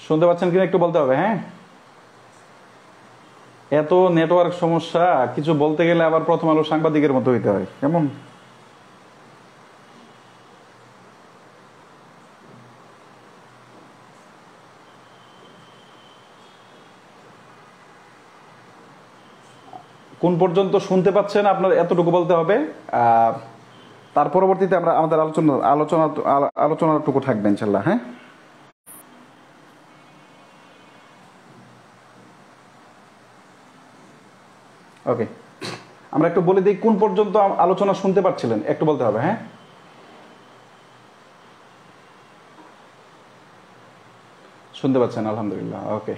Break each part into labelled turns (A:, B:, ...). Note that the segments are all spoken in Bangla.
A: শুনতে পাচ্ছেন কিনা একটু বলতে হবে। হ্যাঁ, এত নেটওয়ার্ক সমস্যা, কিছু বলতে গেলে আবার প্রথম আলো সাংবাদিকের মতো হইতে হয়, কেমন? কোন পর্যন্ত শুনতে পাচ্ছেন আপনার এতটুকু বলতে হবে। তার পরবর্তীতে আমরা আমাদের আলোচনাটুকু থাকবে ইনশাল্লাহ। হ্যাঁ, ওকে, আমরা একটু বলে দিই কোন পর্যন্ত আলোচনা শুনতে পাচ্ছিলেন, একটু বলতে হবে। হ্যাঁ, শুনতে পাচ্ছেন? আলহামদুলিল্লাহ, ওকে।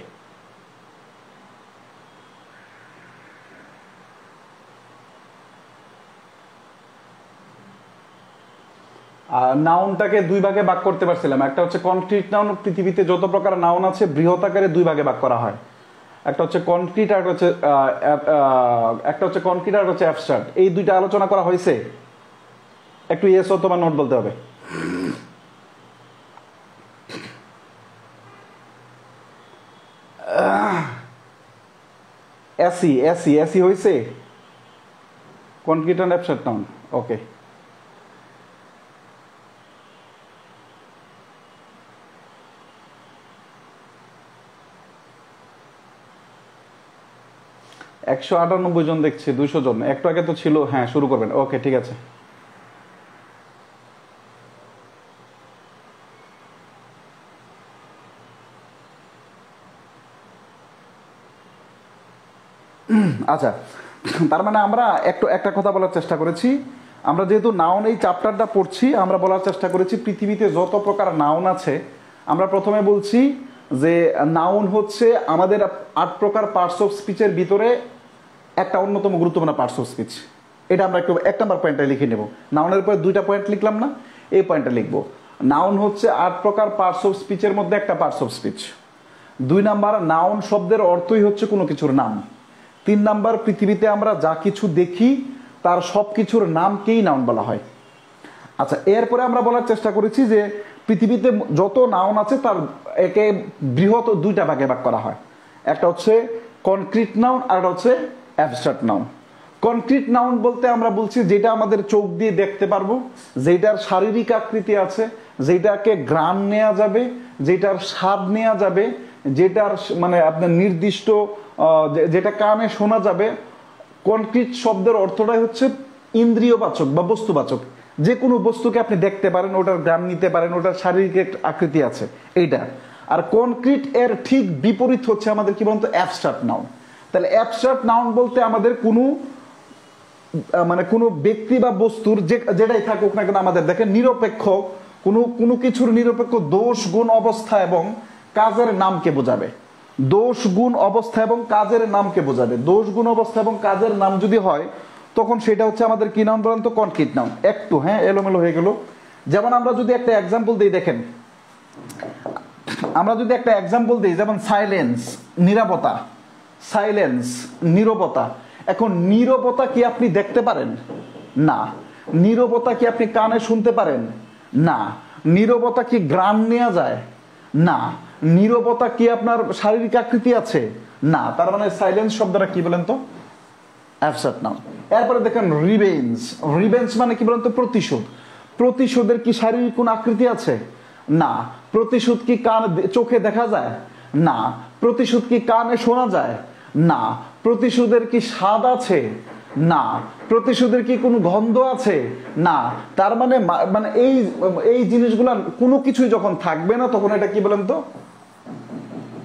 A: নাউনটাকে দুই ভাগে ভাগ করতে পারছিলাম। একটা হচ্ছে কনক্রিট নাউন, পৃথিবীতে যত প্রকার নাউন আছে বৃহৎ আকারে দুই ভাগে ভাগ করা হয়। একটা হচ্ছে কনক্রিট আর হচ্ছে কনক্রিট আর হচ্ছে অ্যাবস্ট্রাক্ট। এই দুইটা আলোচনা করা হয়েছে। একটু ইয়েস অথবা নোট বলতে হবে। এসি এসি এসি হয়েছে, কনক্রিট অ্যান্ড অ্যাবস্ট্রাক্ট নাউন। ওকে, একশো 98 জন দেখছি, 200 জন। একটু আগে তো ছিল। হ্যাঁ, শুরু করবেন। ওকে, ঠিক আছে। আচ্ছা, তার মানে আমরা একটা কথা বলার চেষ্টা করেছি। আমরা যেহেতু নাউন এই চ্যাপ্টারটা পড়ছি, আমরা বলার চেষ্টা করেছি পৃথিবীতে যত প্রকার নাউন আছে, আমরা প্রথমে বলছি যে নাউন হচ্ছে আমাদের 8 প্রকার পার্টস অফ স্পিচের ভিতরে একটা অন্যতম গুরুত্বপূর্ণ পার্টস অফ স্পিচ। এটা আমরা একটু 1 নম্বর পয়েন্টটা লিখে নেব। নাউনের পরে 2টা পয়েন্ট লিখলাম না, এই পয়েন্টটা লিখবো। নাউন হচ্ছে 8 প্রকার পার্টস অফ স্পিচের মধ্যে একটা parts of speech. 2 number, noun শব্দের অর্থই হচ্ছে কোনো কিছুর নাম। 3 নাম্বার, পৃথিবীতে আমরা যা কিছু দেখি তার সব কিছুর নামকেই নাউন বলা হয়। আচ্ছা, এরপরে আমরা বলার চেষ্টা করেছি যে পৃথিবীতে যত নাউন আছে তার একে বৃহৎ 2টা ভাগে ভাগ করা হয়। একটা হচ্ছে কনক্রিট নাউন আর একটা হচ্ছে অ্যাবস্ট্রাক্ট নাউন। কনক্রিট নাউন বলতে আমরা বলছি যেটা আমাদের চোখ দিয়ে দেখতে পারবো, যেটার শারীরিক আকৃতি আছে, যেটাকে ঘ্রাণ নেওয়া যাবে, যেটার স্বাদ নেওয়া যাবে, যেটার মানে আপনার নির্দিষ্ট যেটা কানে শোনা যাবে। কনক্রিট শব্দের অর্থটাই হচ্ছে ইন্দ্রিয়বাচক বা বস্তুবাচক। যে কোনো বস্তুকে আপনি দেখতে পারেন, ওটার গ্রাম নিতে পারেন, ওটার শারীরিক আকৃতি আছে, এইটা। আর কনক্রিট এর ঠিক বিপরীত হচ্ছে আমাদের কি বলতো, অ্যাবস্ট্রাক্ট নাউন। তাহলে অ্যাবস্ট্রাক্ট নাউন বলতে আমাদের কোনো ব্যক্তি বা বস্তুর যেটাই থাকুক না কেন, আমাদের দেখেন নিরপেক্ষ কোনো কিছুর নিরপেক্ষ দোষ গুণ অবস্থা এবং কাজের নামকে বোঝাবে। দোষ গুণ অবস্থা এবং কাজের নামকে বোঝাবে। দোষ গুণ অবস্থা এবং কাজের নাম যদি হয়, তখন সেটা হচ্ছে আমাদের কি নাউন বলেন তো, কনক্রিট নাউন। একটু হ্যাঁ এলোমেলো হয়ে গেল। যেমন আমরা যদি একটা এক্সাম্পল দিই, দেখেন আমরা যদি একটা এক্সাম্পল দিই, যেমন সাইলেন্স, নীরবতা। সাইলেন্স, নীরবতা। এখন নীরবতা কি আপনি দেখতে পারেন? না। নীরবতা কি আপনি কানে শুনতে পারেন? না। নীরবতা কি ঘ্রাণ নেওয়া যায়? না। নীরবতা কি আপনার শারীরিক আকৃতি আছে? না। তার মানে সাইলেন্স শব্দটা কি বলেন তো, অ্যাবস্ট্রাক্ট নাউন। এরপরে দেখেন রিভেঞ্জ। রিভেঞ্জ মানে কি বলেন তো, প্রতিশোধ। প্রতিশোধের কি শারীরিক কোন আকৃতি আছে? না। প্রতিশোধ কি চোখে দেখা যায়? না। প্রতিশোধ কি কানে শোনা যায়? না। প্রতিশোধের কি স্বাদ আছে? না। প্রতিশোধের কি কোনো গন্ধ আছে? না। তার মানে মানে এই জিনিসগুলা কোনো কিছুই যখন থাকবে না, তখন এটা কি বলেন তো,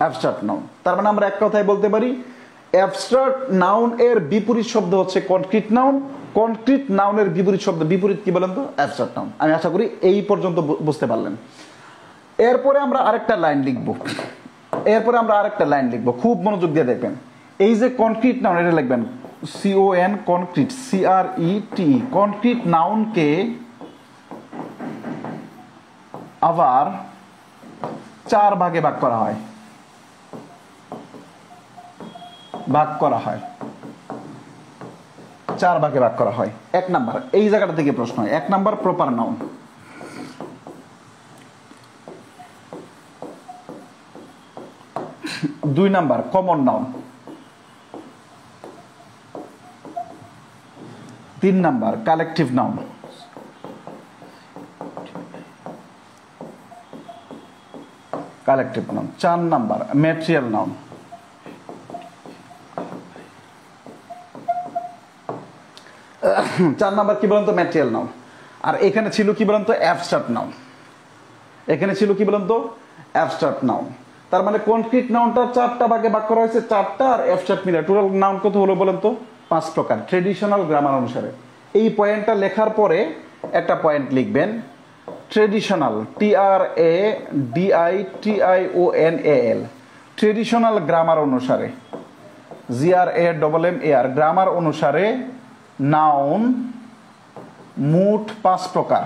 A: অ্যাবস্ট্রাক্ট নাউন। তার মানে আমরা এক কথায় বলতে পারি অ্যাবস্ট্রাক্ট নাউন এর বিপরীত শব্দ হচ্ছে কনক্রিট নাউন। কনক্রিট নাউনের বিপরীত কি বলেন তো, অ্যাবস্ট্রাক্ট নাউন। আমি আশা করি এই পর্যন্ত বুঝতে পারলেন। এরপরে আমরা আরেকটা লাইন লিখবো, খুব মনোযোগ দিয়ে দেখবেন। এই যে কনক্রিট নাউন, এটা লিখবেন CON, কনক্রিট, CRET। কনক্রিট নাউনকে আবার 4 ভাগে ভাগ করা হয়। ভাগ করা হয়, 4 ভাগে ভাগ করা হয়। 1 নাম্বার, এই জায়গাটা থেকে প্রশ্ন হয়। 1 number proper noun. 2 number common noun. 3 number collective noun. 4 number material noun. 4 number কি বলেন তো ম্যাটেরিয়াল নাউন। আর এখানে ছিল কি বলেন তো অ্যাবস্ট্রাক্ট নাউন। এখানে ছিল কি বলেন তো অ্যাবস্ট্রাক্ট নাউন। তার মানে কনক্রিট নাউনটা 4টা ভাগে ভাগ করা হয়েছে, 4টা আর অ্যাবস্ট্রাক্ট মিলে টোটাল নাউন কত হলো বলেন তো 5 প্রকার ট্রেডিশনাল গ্রামার অনুসারে। এই পয়েন্টটা লেখার পরে একটা পয়েন্ট লিখবেন, ট্রেডিশনাল, TRADITIONAL, ট্রেডিশনাল গ্রামার অনুসারে, GRAMMAR, গ্রামার অনুসারে নাউন মোট 5 প্রকার।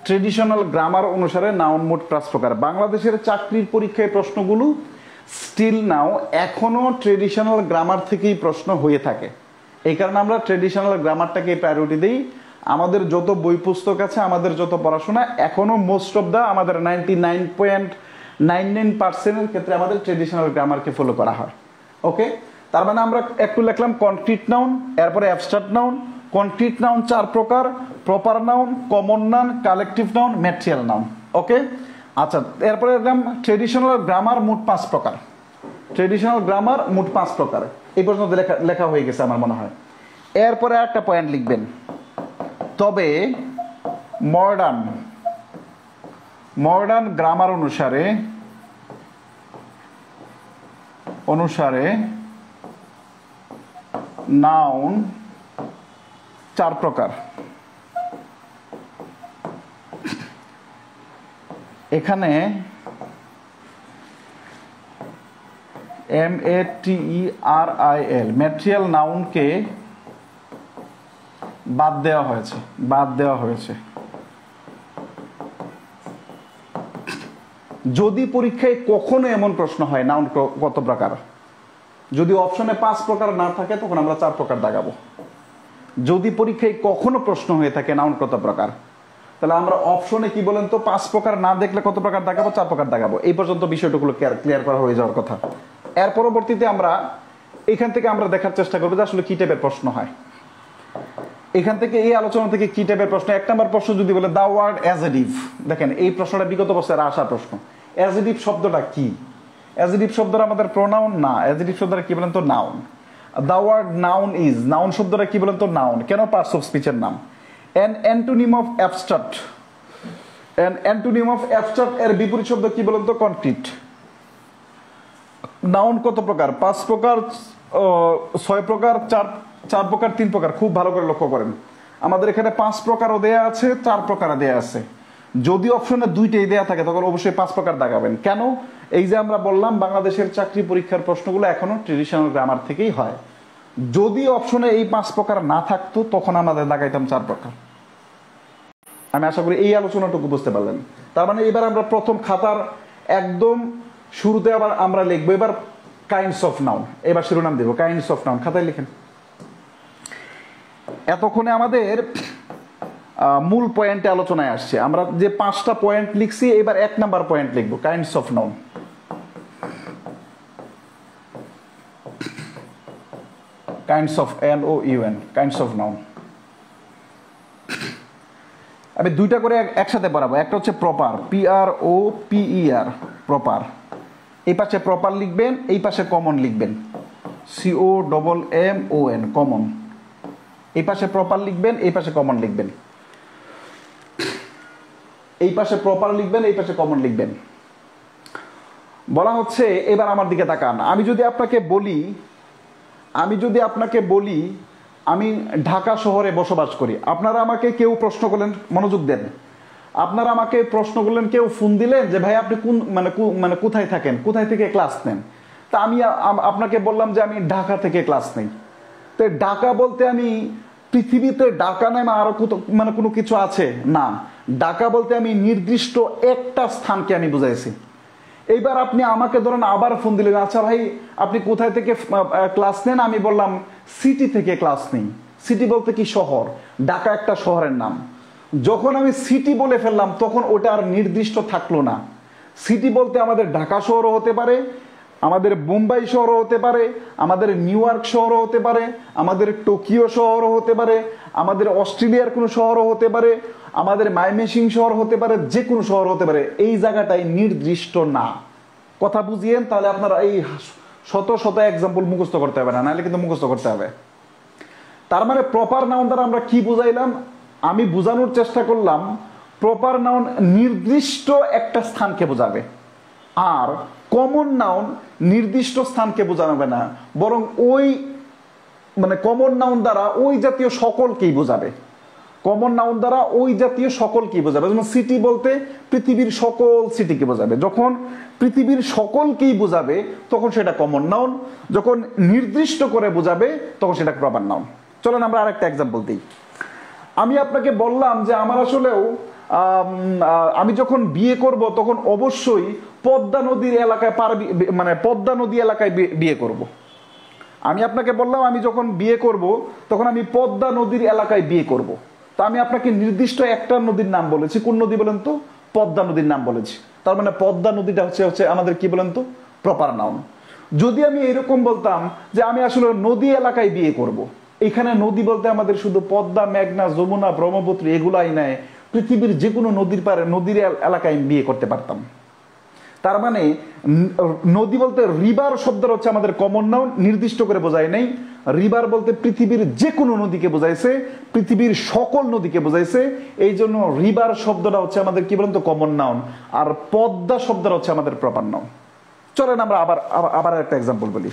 A: ট্রেডিশনাল গ্রামার অনুসারে নাউন মোট 5 প্রকার। বাংলাদেশের চাকরির পরীক্ষায় প্রশ্নগুলো স্টিল নাও এখনো ট্রেডিশনাল গ্রামার থেকেই প্রশ্ন হয়ে থাকে। এই কারণে আমরা ট্রেডিশনাল গ্রামারটাকে প্রায়োরিটি দিই। আমাদের যত বই পুস্তক আছে, আমাদের যত পড়াশোনা, এখনো মোস্ট অফ দা আমাদের 99.99% ক্ষেত্রে আমাদের ট্রেডিশনাল গ্রামারকে ফলো করা হয়। ওকে, তার মানে আমরা একটু লিখলাম কনক্রিট নাউন, এরপরে অ্যাবস্ট্রাক্ট নাউন। কনক্রিট নাউন 4 প্রকার, proper noun, common noun, collective noun, material noun. Okay, আচ্ছা, এরপরে লিখলাম ট্রেডিশনাল গ্রামার মোট 5 প্রকার। ট্রেডিশনাল গ্রামার মোট 5 প্রকার। এই পর্যন্ত লেখা হয়ে গেছে আমার মনে হয়। এরপরে একটা পয়েন্ট লিখবেন, তবে মডার্ন গ্রামার অনুসারে নাউন 4 প্রকার। এখানে MATERIAL ম্যাটেরিয়াল নাউনকে বাদ দেওয়া হয়েছে। যদি পরীক্ষায় কখনো এমন প্রশ্ন হয় নাউন কত প্রকার, যদি অপশনে 5 প্রকার না থাকে তখন আমরা 4 প্রকার দাগাবো। যদি পরীক্ষায় কখনো প্রশ্ন হয়ে থাকে নাউন কত প্রকার, তাহলে আমরা অপশনে কি বলেন তো 5 প্রকার না দেখলে কত প্রকার দাগাবো, 4 প্রকার দাগাবো। এই পর্যন্ত বিষয়টুকু ক্লিয়ার করা হয়ে যাওয়ার কথা। এর পরবর্তীতে আমরা এখান থেকে আমরা দেখার চেষ্টা করবো যে আসলে কি টাইপের প্রশ্ন হয়। এখান থেকে এই আলোচনা থেকে কি টাইপের প্রশ্ন। 1 নম্বর প্রশ্ন যদি বলে দা ওয়ার্ড অ্যাডজেক্টিভ, দেখেন এই প্রশ্নটা বিগত বছরে আসা প্রশ্ন। অ্যাডজেক্টিভ শব্দটা কি? অ্যাডজেক্টিভ শব্দটা আমাদের প্রোনাউন না, অ্যাডজেক্টিভ শব্দটা কি বলেন তো noun. The word noun is, noun শব্দটা কি বলেন তো নাউন। কেন? পার্টস অফ স্পিচের নাম। অ্যান অ্যান্টোনিম অফ অ্যাবস্ট্রাক্ট, এর বিপরীত শব্দ কি বলেন তো কনক্রিট। নাউন কত প্রকার? 5 প্রকার, 6 প্রকার, 4 প্রকার, 3 প্রকার। খুব ভালো করে লক্ষ্য করেন, আমাদের এখানে 5 প্রকারও দেয়া আছে, 4 প্রকারও দেয়া আছে। যদি অপশনে 2টাই দেয়া থাকে তখন অবশ্যই 5 প্রকার দাগাবেন। কেন? এই যে আমরা বললাম বাংলাদেশের চাকরি পরীক্ষার প্রশ্নগুলো এখনো ট্রেডিশনাল গ্রামার থেকেই হয়। যদি অপশনে এই 5 প্রকার না থাকতো তখন আমাদের দাগাইতাম 4 প্রকার। আমি আশা করি এই আলোচনাটুকু বুঝতে পারলেন। তার মানে এবার আমরা প্রথম খাতার একদম শুরুতে আবার আমরা লিখবো এবার কাইন্ডস অফ নাউন। এবার শিরোনাম দেব কাইন্ডস অফ নাউন, খাতায় লিখেন। এতক্ষণে আমাদের মূল পয়েন্টে আলোচনায় আসছে। আমরা যে 5টা পয়েন্ট লিখছি, এবার 1 নাম্বার পয়েন্ট লিখবো kinds of noun. Kinds of NOUN, kinds of noun. আমি 2টা করে একসাথে পড়াবো। একটা হচ্ছে প্রপার, PROPER, প্রপার। এই পাশে প্রপার লিখবেন, এই পাশে কমন লিখবেন, COMMON, কমন। এই পাশে প্রপার লিখবেন, এই পাশে কমন লিখবেন। এই পাশে প্রপার লিখবেন, এই পাশে কমন লিখবেন। বলা হচ্ছে, এবার আমার দিকে তাকান। আমি যদি আপনাকে বলি আমি ঢাকা শহরে বসবাস করি, আপনারা আমাকে কেউ প্রশ্ন করলেন, মনোযোগ দেন, আপনারা আমাকে প্রশ্ন করলেন, কেউ ফোন দিলেন যে ভাই আপনি মানে কোথায় থাকেন, কোথায় থেকে ক্লাস নেন। তা আমি আপনাকে বললাম যে আমি ঢাকা থেকে ক্লাস নেই। তো ঢাকা বলতে আমি পৃথিবীতে ঢাকা নামে আরো কোনো কিছু আছে না। ঢাকা বলতে আমি নির্দিষ্ট একটা স্থানকে আমি বুঝাইছি। এইবার আপনি আমাকে ধরেন আবার ফোন দিলেন, আচ্ছা ভাই আপনি কোথায় থেকে ক্লাস নেন? আমি বললাম সিটি থেকে ক্লাস নেই। সিটি বলতে কি? শহর। ঢাকা একটা শহরের নাম। যখন আমি সিটি বলে ফেললাম তখন ওটা আর নির্দিষ্ট থাকলো না। সিটি বলতে আমাদের ঢাকা শহরও হতে পারে, আমাদের মুম্বাই শহরও হতে পারে, আমাদের নিউ ইয়র্ক শহরও হতে পারে, আমাদের টোকিও শহরও হতে পারে, আমাদের অস্ট্রেলিয়ার কোনো শহরও হতে পারে, আমাদের মাইমেসিং শহর হতে পারে, যে কোনো শহর হতে পারে। এই জায়গাটাই নির্দিষ্ট না। কথা বুঝিয়েন? তাহলে আপনারা এই শত শত এক্সাম্পল মুখস্থ করতে হবে না, নাহলে কিন্তু মুখস্থ করতে হবে। তার মানে প্রপার নাউন দ্বারা আমরা কি বুঝাইলাম? আমি বোঝানোর চেষ্টা করলাম প্রপার নাউন নির্দিষ্ট একটা স্থানকে বোঝাবে, আর কমন নাউন নির্দিষ্ট স্থানকে বোঝাবে না, বরং ওই মানে কমন নাউন দ্বারা ওই জাতীয় সকলকেই বোঝাবে। কমন নাউন দ্বারা ওই জাতীয় সকলকেই বোঝাবে। যেমন সিটি বলতে পৃথিবীর সকল সিটিকে বোঝাবে। যখন পৃথিবীর সকলকেই বোঝাবে তখন সেটা কমন নাউন, যখন নির্দিষ্ট করে বোঝাবে তখন সেটা প্রপার নাউন। চলেন আমরা আরেকটা এক্সাম্পল দিই। আমি আপনাকে বললাম যে আমার আসলেও আমি যখন বিয়ে করব তখন অবশ্যই পদ্মা নদীর এলাকায় মানে পদ্মা নদী এলাকায় বিয়ে করব। আমি আপনাকে বললাম আমি যখন বিয়ে করব তখন আমি পদ্মা নদীর এলাকায় বিয়ে করব। তা আমি আপনাকে নির্দিষ্ট একটা নদীর নাম বলেছি। কোন নদী বলেন তো? পদ্মা নদীর নাম বলেছি। তার মানে পদ্মা নদীটা হচ্ছে আমাদের কি বলেন তো? Proper noun. যদি আমি এরকম বলতাম যে আমি আসলে নদী এলাকায় বিয়ে করব, এখানে নদী বলতে আমাদের শুধু পদ্মা, মেঘনা, যমুনা, ব্রহ্মপুত্র এগুলাই নাই, পৃথিবীর যে কোনো নদীর পারে নদীর এলাকায় বিয়ে করতে পারতাম। তার মানে নদী বলতে রিভার শব্দটা হচ্ছে আমাদের কমন নাউন, নির্দিষ্ট করে বোঝায় নাই। রিভার বলতে পৃথিবীর যে কোনো নদীকে বোঝাইছে, পৃথিবীর সকল নদীকে বোঝাইছে। এই জন্য রিভার শব্দটা হচ্ছে আমাদের কি বলেন তো? Common noun. আর পদ্মা শব্দটা হচ্ছে আমাদের প্রপার নাউন। চলেন আমরা আবার একটা এক্সাম্পল বলি।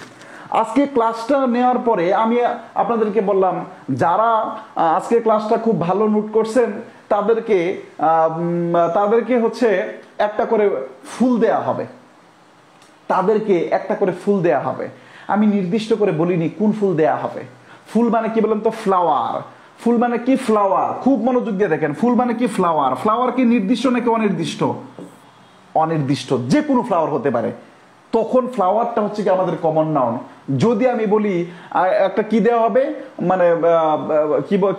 A: আজকে ক্লাসটা নেওয়ার পরে আমি আপনাদেরকে বললাম যারা আজকে ক্লাসটা খুব ভালো নোট করছেন তাদেরকে হচ্ছে একটা করে ফুল দেয়া হবে। তাদেরকে একটা করে ফুল দেয়া হবে। আমি নির্দিষ্ট করে বলিনি কোন ফুল দেয়া হবে। ফুল মানে কি বলেন তো? ফ্লাওয়ার। ফুল মানে কি? ফ্লাওয়ার। খুব মনোযোগ দিয়ে দেখেন, ফুল মানে কি? ফ্লাওয়ার। ফ্লাওয়ার কি নির্দিষ্ট নাকি অনির্দিষ্ট? অনির্দিষ্ট। যে কোনো ফ্লাওয়ার হতে পারে। তখন ফ্লাওয়ারটা হচ্ছে কি আমাদের কমন নাউন। যদি আমি বলি একটা কি দেওয়া হবে, মানে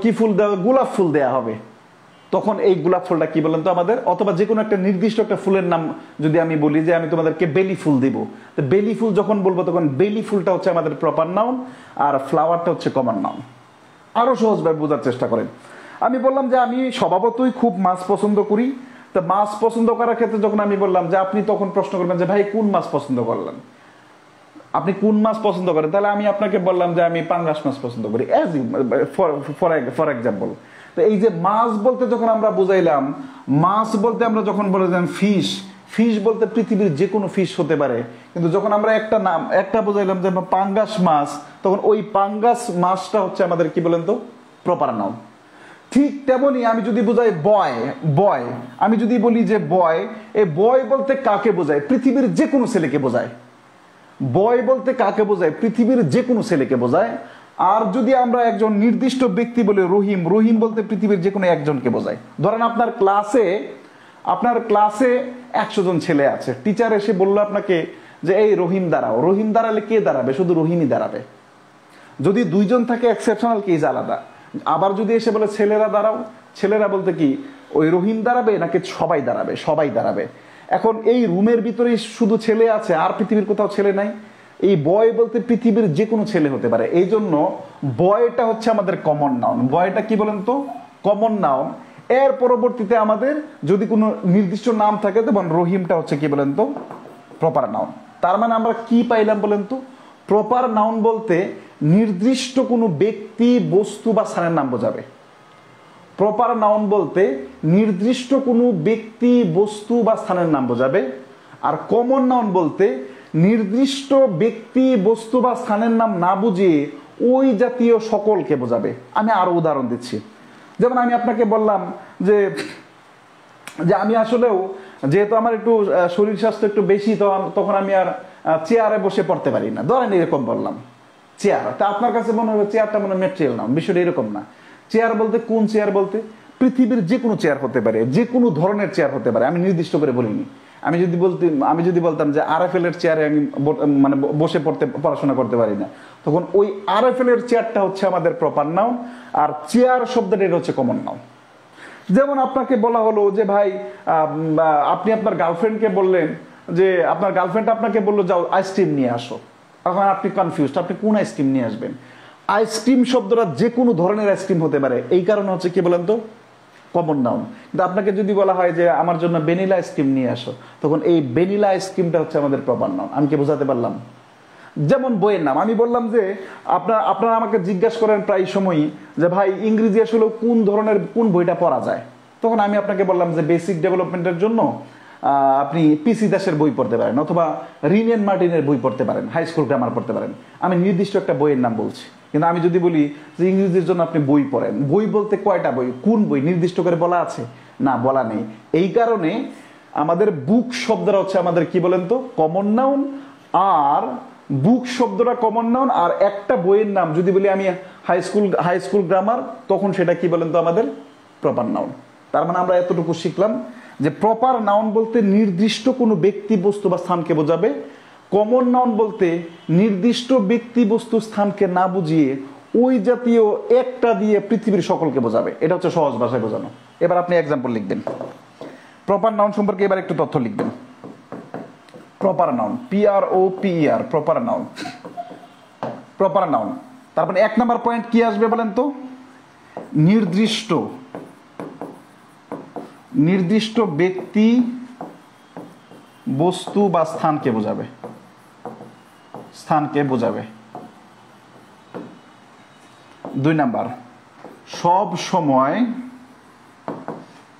A: কি ফুল দেওয়া? গোলাপ ফুল দেয়া হবে, তখন এই গোলাপ ফুলটা কি বলেন তো আমাদের? অথবা যে কোনো একটা নির্দিষ্ট একটা ফুলের নাম যদি আমি বলি যে আমি তোমাদেরকে বেলি ফুল দিব, তো বেলি ফুল যখন বলবো তখন বেলি ফুলটা হচ্ছে আমাদের প্রপার নাউন, আর ফ্লাওয়ারটা হচ্ছে কমন নাউন। আরো সহজভাবে বোঝার চেষ্টা করেন। আমি বললাম যে আমি স্বভাবতই খুব মাছ পছন্দ করি। তো মাছ পছন্দ করার ক্ষেত্রে যখন আমি বললাম যে আপনি তখন প্রশ্ন করবেন যে ভাই কোন মাছ পছন্দ করলেন, আপনি কোন মাছ পছন্দ করেন? তাহলে আমি আপনাকে বললাম যে আমি পাঙ্গাস মাছ পছন্দ করি, ফর এক্সাম্পল। তো এই যে মাছ বলতে যখন আমরা বুঝাইলাম, মাছ বলতে আমরা যখন বলেছিলাম ফিশ, ফিশ বলতে পৃথিবীর যে কোনো ফিশ হতে পারে। কিন্তু যখন আমরা একটা বুঝাইলাম যে পাঙ্গাস মাছ, তখন ওই পাঙ্গাস মাছটা হচ্ছে আমাদের কি বলেন তো? Proper noun. ঠিক তেমনি আমি যদি বুঝাই বয়, আমি যদি বলি যে বয়, এই বয় বলতে কাকে বোঝায়? পৃথিবীর যে কোনো ছেলেকে বোঝায়। বয় বলতে কাকে বোঝায়? পৃথিবীর যে কোনো ছেলেকে বোঝায়। আর যদি আমরা একজন নির্দিষ্ট ব্যক্তি বলি রহিম, রহিম বলতে পৃথিবীর যে কোনো একজনকে বোঝায়। ধরেন আপনার ক্লাসে 100 জন ছেলে আছে, টিচার এসে বললো আপনাকে যে এই রহিম দাঁড়াও। রহিম দাঁড়ালে কে দাঁড়াবে? শুধু রহিমই দাঁড়াবে। যদি 2 জন থাকে এক্সেপশনাল কেস আলাদা। আবার যদি এসে বলে ছেলেরা দাঁড়াও, ছেলেরা বলতে কি ওই রহিম দাঁড়াবে নাকি সবাই দাঁড়াবে? সবাই দাঁড়াবে। এখন এই রুমের ভিতরে শুধু ছেলে আছে, আর পৃথিবীর কোথাও ছেলে নাই। এই বয় বলতে পৃথিবীর যে কোনো ছেলে হতে পারে। এই জন্য বয়টা হচ্ছে আমাদের কমন নাউন। বয়টা কি বলেন তো? Common noun. এর পরবর্তীতে আমাদের যদি কোনো নির্দিষ্ট নাম থাকে, তখন রহিমটা হচ্ছে কি বলেন তো? Proper noun. তার মানে আমরা কি পাইলাম বলেন তো? প্রপার নাউন বলতে নির্দিষ্ট কোনো ব্যক্তি, বস্তু বা স্থানের নাম বোঝাবে। প্রপার নাউন বলতে নির্দিষ্ট কোনো ব্যক্তি, বস্তু বা স্থানের নাম বোঝাবে। আর কমন নাউন বলতে নির্দিষ্ট ব্যক্তি, বস্তু বা স্থানের নাম না বুঝিয়ে ওই জাতীয় সকলকে বোঝাবে। আমি আরো উদাহরণ দিচ্ছি। যেমন আমি আপনাকে বললাম যে আমি আসলেও যেহেতু আমার একটু শরীর স্বাস্থ্য একটু বেশি, তখন আমি আর চেয়ারে বসে পড়তে পারি না। ধরেন এরকম বললাম চেয়ার, তা আপনার কাছে মনে হবে চেয়ারটা মনে ম্যাটেরিয়াল নাম। বিষয়টা এরকম না। চেয়ার বলতে কোন চেয়ার বলতে পৃথিবীর যে কোনো চেয়ার হতে পারে, যে কোনো ধরনের চেয়ার হতে পারে। আমি নির্দিষ্ট করে বলিনি। আমি যদি বলতাম যে আরএফএল এর চেয়ারে আমি মানে বসে পড়াশোনা করতে পারি না, তখন ওই আরএফএল এর চেয়ারটা হচ্ছে আমাদের প্রপার নাউন, আর চেয়ার শব্দটা এটা হচ্ছে কমন নাউন। যেমন আপনাকে বলা হলো যে ভাই আপনি আপনার গার্লফ্রেন্ডকে বললেন যে আপনার গার্লফ্রেন্ড আপনাকে বললো যাও আইসক্রিম নিয়ে আসো, তখন আপনি কনফিউজড, আপনি কোন আইসক্রিম নিয়ে আসবেন। আইসক্রিম শব্দটা যে কোনো ধরনের আইসক্রিম হতে পারে, এই কারণে হচ্ছে কি বলেন তো কমন নাউন। কিন্তু আপনাকে যদি বলা হয় যে আমার জন্য ভ্যানিলা আইসক্রিম নিয়ে আসো, তখন এই ভ্যানিলা আইসক্রিমটা হচ্ছে আমাদের প্রপার নাউন। আমি কি বোঝাতে পারলাম? যেমন বইয়ের নাম, আমি বললাম যে আপনারা আমাকে জিজ্ঞাসা করেন প্রায় সময়ই যে ভাই ইংরেজি আসলে কোন বইটা পড়া যায়, তখন আমি আপনাকে বললাম যে বেসিক ডেভেলপমেন্টের জন্য আপনি পিসি দাসের বই পড়তে পারেন, অথবা রিনেন মার্টিনের বই পড়তে পারেন, হাই স্কুল গ্রামার পড়তে পারেন। আমি নির্দিষ্ট একটা বইয়ের নাম বলছি। কিন্তু আমি যদি বলি যে ইংরেজির জন্য আপনি বই পড়েন, বই বলতে কয়টা বই, কোন বই নির্দিষ্ট করে বলা আছে? না, বলা নেই। এই কারণে আমাদের বুক শব্দটা হচ্ছে আমাদের কি বলেন তো কমন নাউন, আর বুক শব্দটা কমন নাউন, আর একটা বইয়ের নাম যদি বলি আমি হাই স্কুল গ্রামার, তখন সেটা কি বলেন তো আমাদের প্রপার নাউন। তার মানে আমরা এতটুকু শিখলাম যে প্রপার নাউন বলতে নির্দিষ্ট কোনো ব্যক্তি বস্তু বা স্থানকে বোঝাবে, কমন নাউন বলতে নির্দিষ্ট ব্যক্তি বস্তু স্থানকে না বুঝিয়ে ওই জাতীয় একটা দিয়ে পৃথিবীর সকলকে বোঝাবে। এটা হচ্ছে সহজ ভাষায় বোঝানো। এবার আপনি এক্সাম্পল লিখবেন প্রপার নাউন সম্পর্কে। এবার একটু তথ্য লিখবেন। Proper noun, PROPER, proper noun. Proper noun, তারপরে 1 নম্বর পয়েন্ট কি আসবে বলেন তো? নির্দিষ্ট ব্যক্তি বস্তু বা স্থানকে বোঝাবে, স্থানকে বোঝাবে। 2 নাম্বার, সব সময়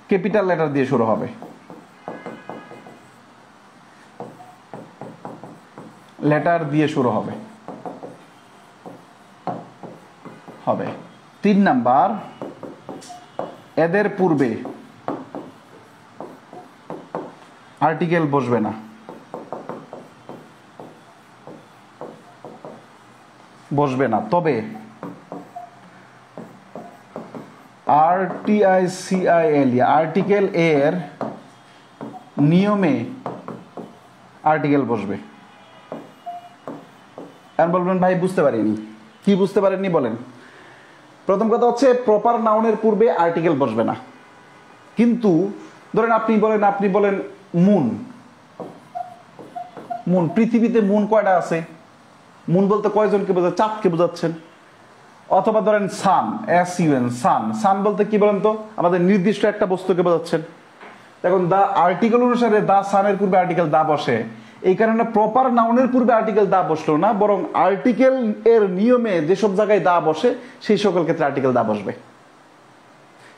A: ক্যাপিটাল লেটার দিয়ে শুরু হবে, লেটার দিয়ে শুরু হবে। 3 নাম্বার, এদের পূর্বে আর্টিকেল বসবে না, তবে RTICILE আর্টিকেল এর নিয়মে আর্টিকেল বসবে। এখন বলবেন ভাই বুঝতে পারিনি, কি বুঝতে পারেননি বলেন? প্রথম কথা হচ্ছে প্রপার নাউনের পূর্বে আর্টিকেল বসবে না। কিন্তু ধরেন আপনি বলেন মুন, পৃথিবীতে মুন কয়টা আছে? মুন বলতে কয়জনকে বোঝাচ্ছে? চাঁদকে বোঝাচ্ছেন। অথবা ধরেন সান, সান বলতে কি বলেন তো? আমাদের নির্দিষ্ট একটা বস্তুকে বোঝাচ্ছেন। এখন দা আর্টিকেল অনুসারে দা সানের পূর্বে আর্টিকেল দা বসে, এই কারণে প্রপার নাউনের পূর্বে আর্টিকেল দা বসলো না, বরং আর্টিকেল এর নিয়মে যেসব জায়গায় দা বসে সেই সকল ক্ষেত্রে আর্টিকেল দা বসবে।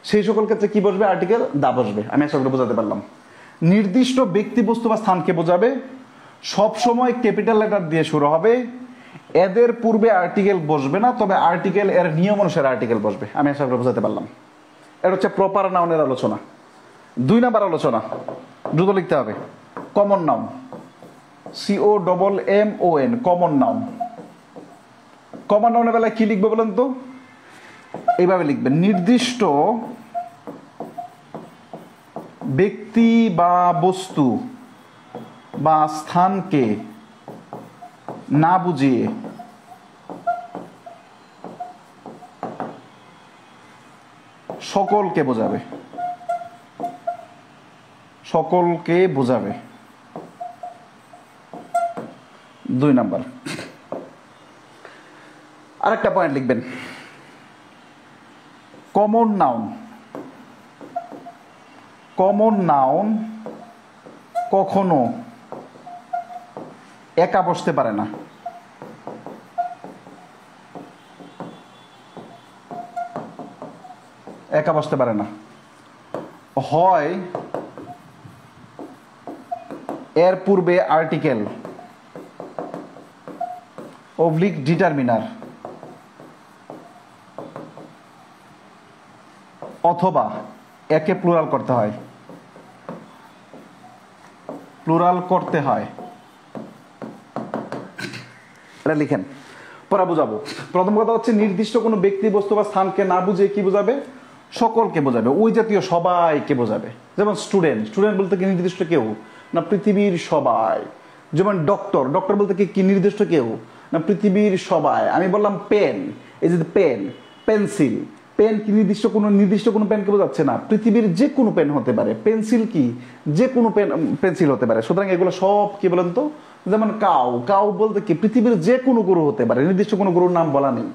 A: সেই সকল ক্ষেত্রে কি বসবে? আর্টিকেল দা বসবে। আমি আশা করি বোঝাতে পারলাম। নির্দিষ্ট ব্যক্তি বস্তু বা স্থানকে বোঝাবে, সব সময় ক্যাপিটাল লেটার দিয়ে শুরু হবে, এদের পূর্বে আর্টিকেল বসবে না, তবে আর্টিকেল এর নিয়ম অনুসারে আর্টিকেল বসবে। আমি আশা করি বোঝাতে পারলাম। এটা হচ্ছে প্রপার নাউনের আলোচনা। 2 নাম্বার আলোচনা, দ্রুত লিখতে হবে। Common noun, COMMON, common noun. Common নাউনের বেলায় কি লিখবে বলেন তো? এইভাবে লিখবেন, নির্দিষ্ট ব্যক্তি বা বস্তু বা স্থানকে না বুঝিয়ে সকলকে বোঝাবে, সকলকে বোঝাবে। 2 নাম্বার। আরেকটা পয়েন্ট লিখবেন, কমন নাউন কখনো একা বসতে পারে না। একা বসতে পারে না, হয় এর পূর্বে আর্টিকেল অবলিক ডিটারমিনার, অথবা একে প্লুরাল করতে হয়, এটা লিখেন, পরে বুঝাবো। প্রথম কথা হচ্ছে নির্দিষ্ট কোনো ব্যক্তি বস্তু বা স্থানকে না বুঝে কি বোঝাবে? সকলকে বোঝাবে, ওই জাতীয় সবাইকে বোঝাবে। যেমন স্টুডেন্ট বলতে কি নির্দিষ্ট কেউ? না পৃথিবীর সবাই। যেমন ডক্টর, ডক্টর বলতে কি কি নির্দিষ্ট কেউ না পৃথিবীর সবাই। আমি বললাম পেন, এই যে পেন, পেন্সিল, পেন কি নির্দিষ্ট কোনো পেনকে বোঝাচ্ছে না, পৃথিবীর যে কোনো পেন হতে পারে। পেন্সিল কি যে কোনো পেন্সিল হতে পারে। সুতরাং এগুলো সব কি বলেন তো, যেমন কাউ, কাউ বলতে কি পৃথিবীর যে কোনো গরু হতে পারে, নির্দিষ্ট কোনো গরুর নাম বলা নেই।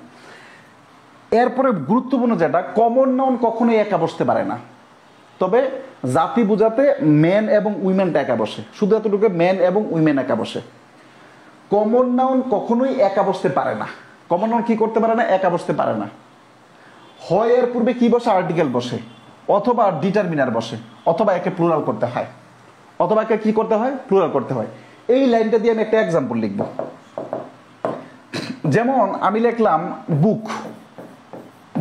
A: এরপরে গুরুত্বপূর্ণ যেটা, কমন নাউন কখনোই একা বসতে পারে না, তবে জাতি বোঝাতে মেন এবং উইমেনটা একা বসে, শুধু এতটুকু মেন এবং উইমেন একা বসে। কমন নাউন কখনোই একা বসতে পারে না। কমন নাউন কি করতে পারে না, একা বসতে পারে না। হয় এর পূর্বে কি বসে, আর্টিকেল বসে, অথবা ডিটারমিনার বসে, অথবা একে প্লুরাল করতে হয়, অথবা একে কি করতে হয়, প্লুরাল করতে হয়। এই লাইনটা দিয়ে আমি একটা এক্সাম্পল লিখব। যেমন আমি লিখলাম বুক।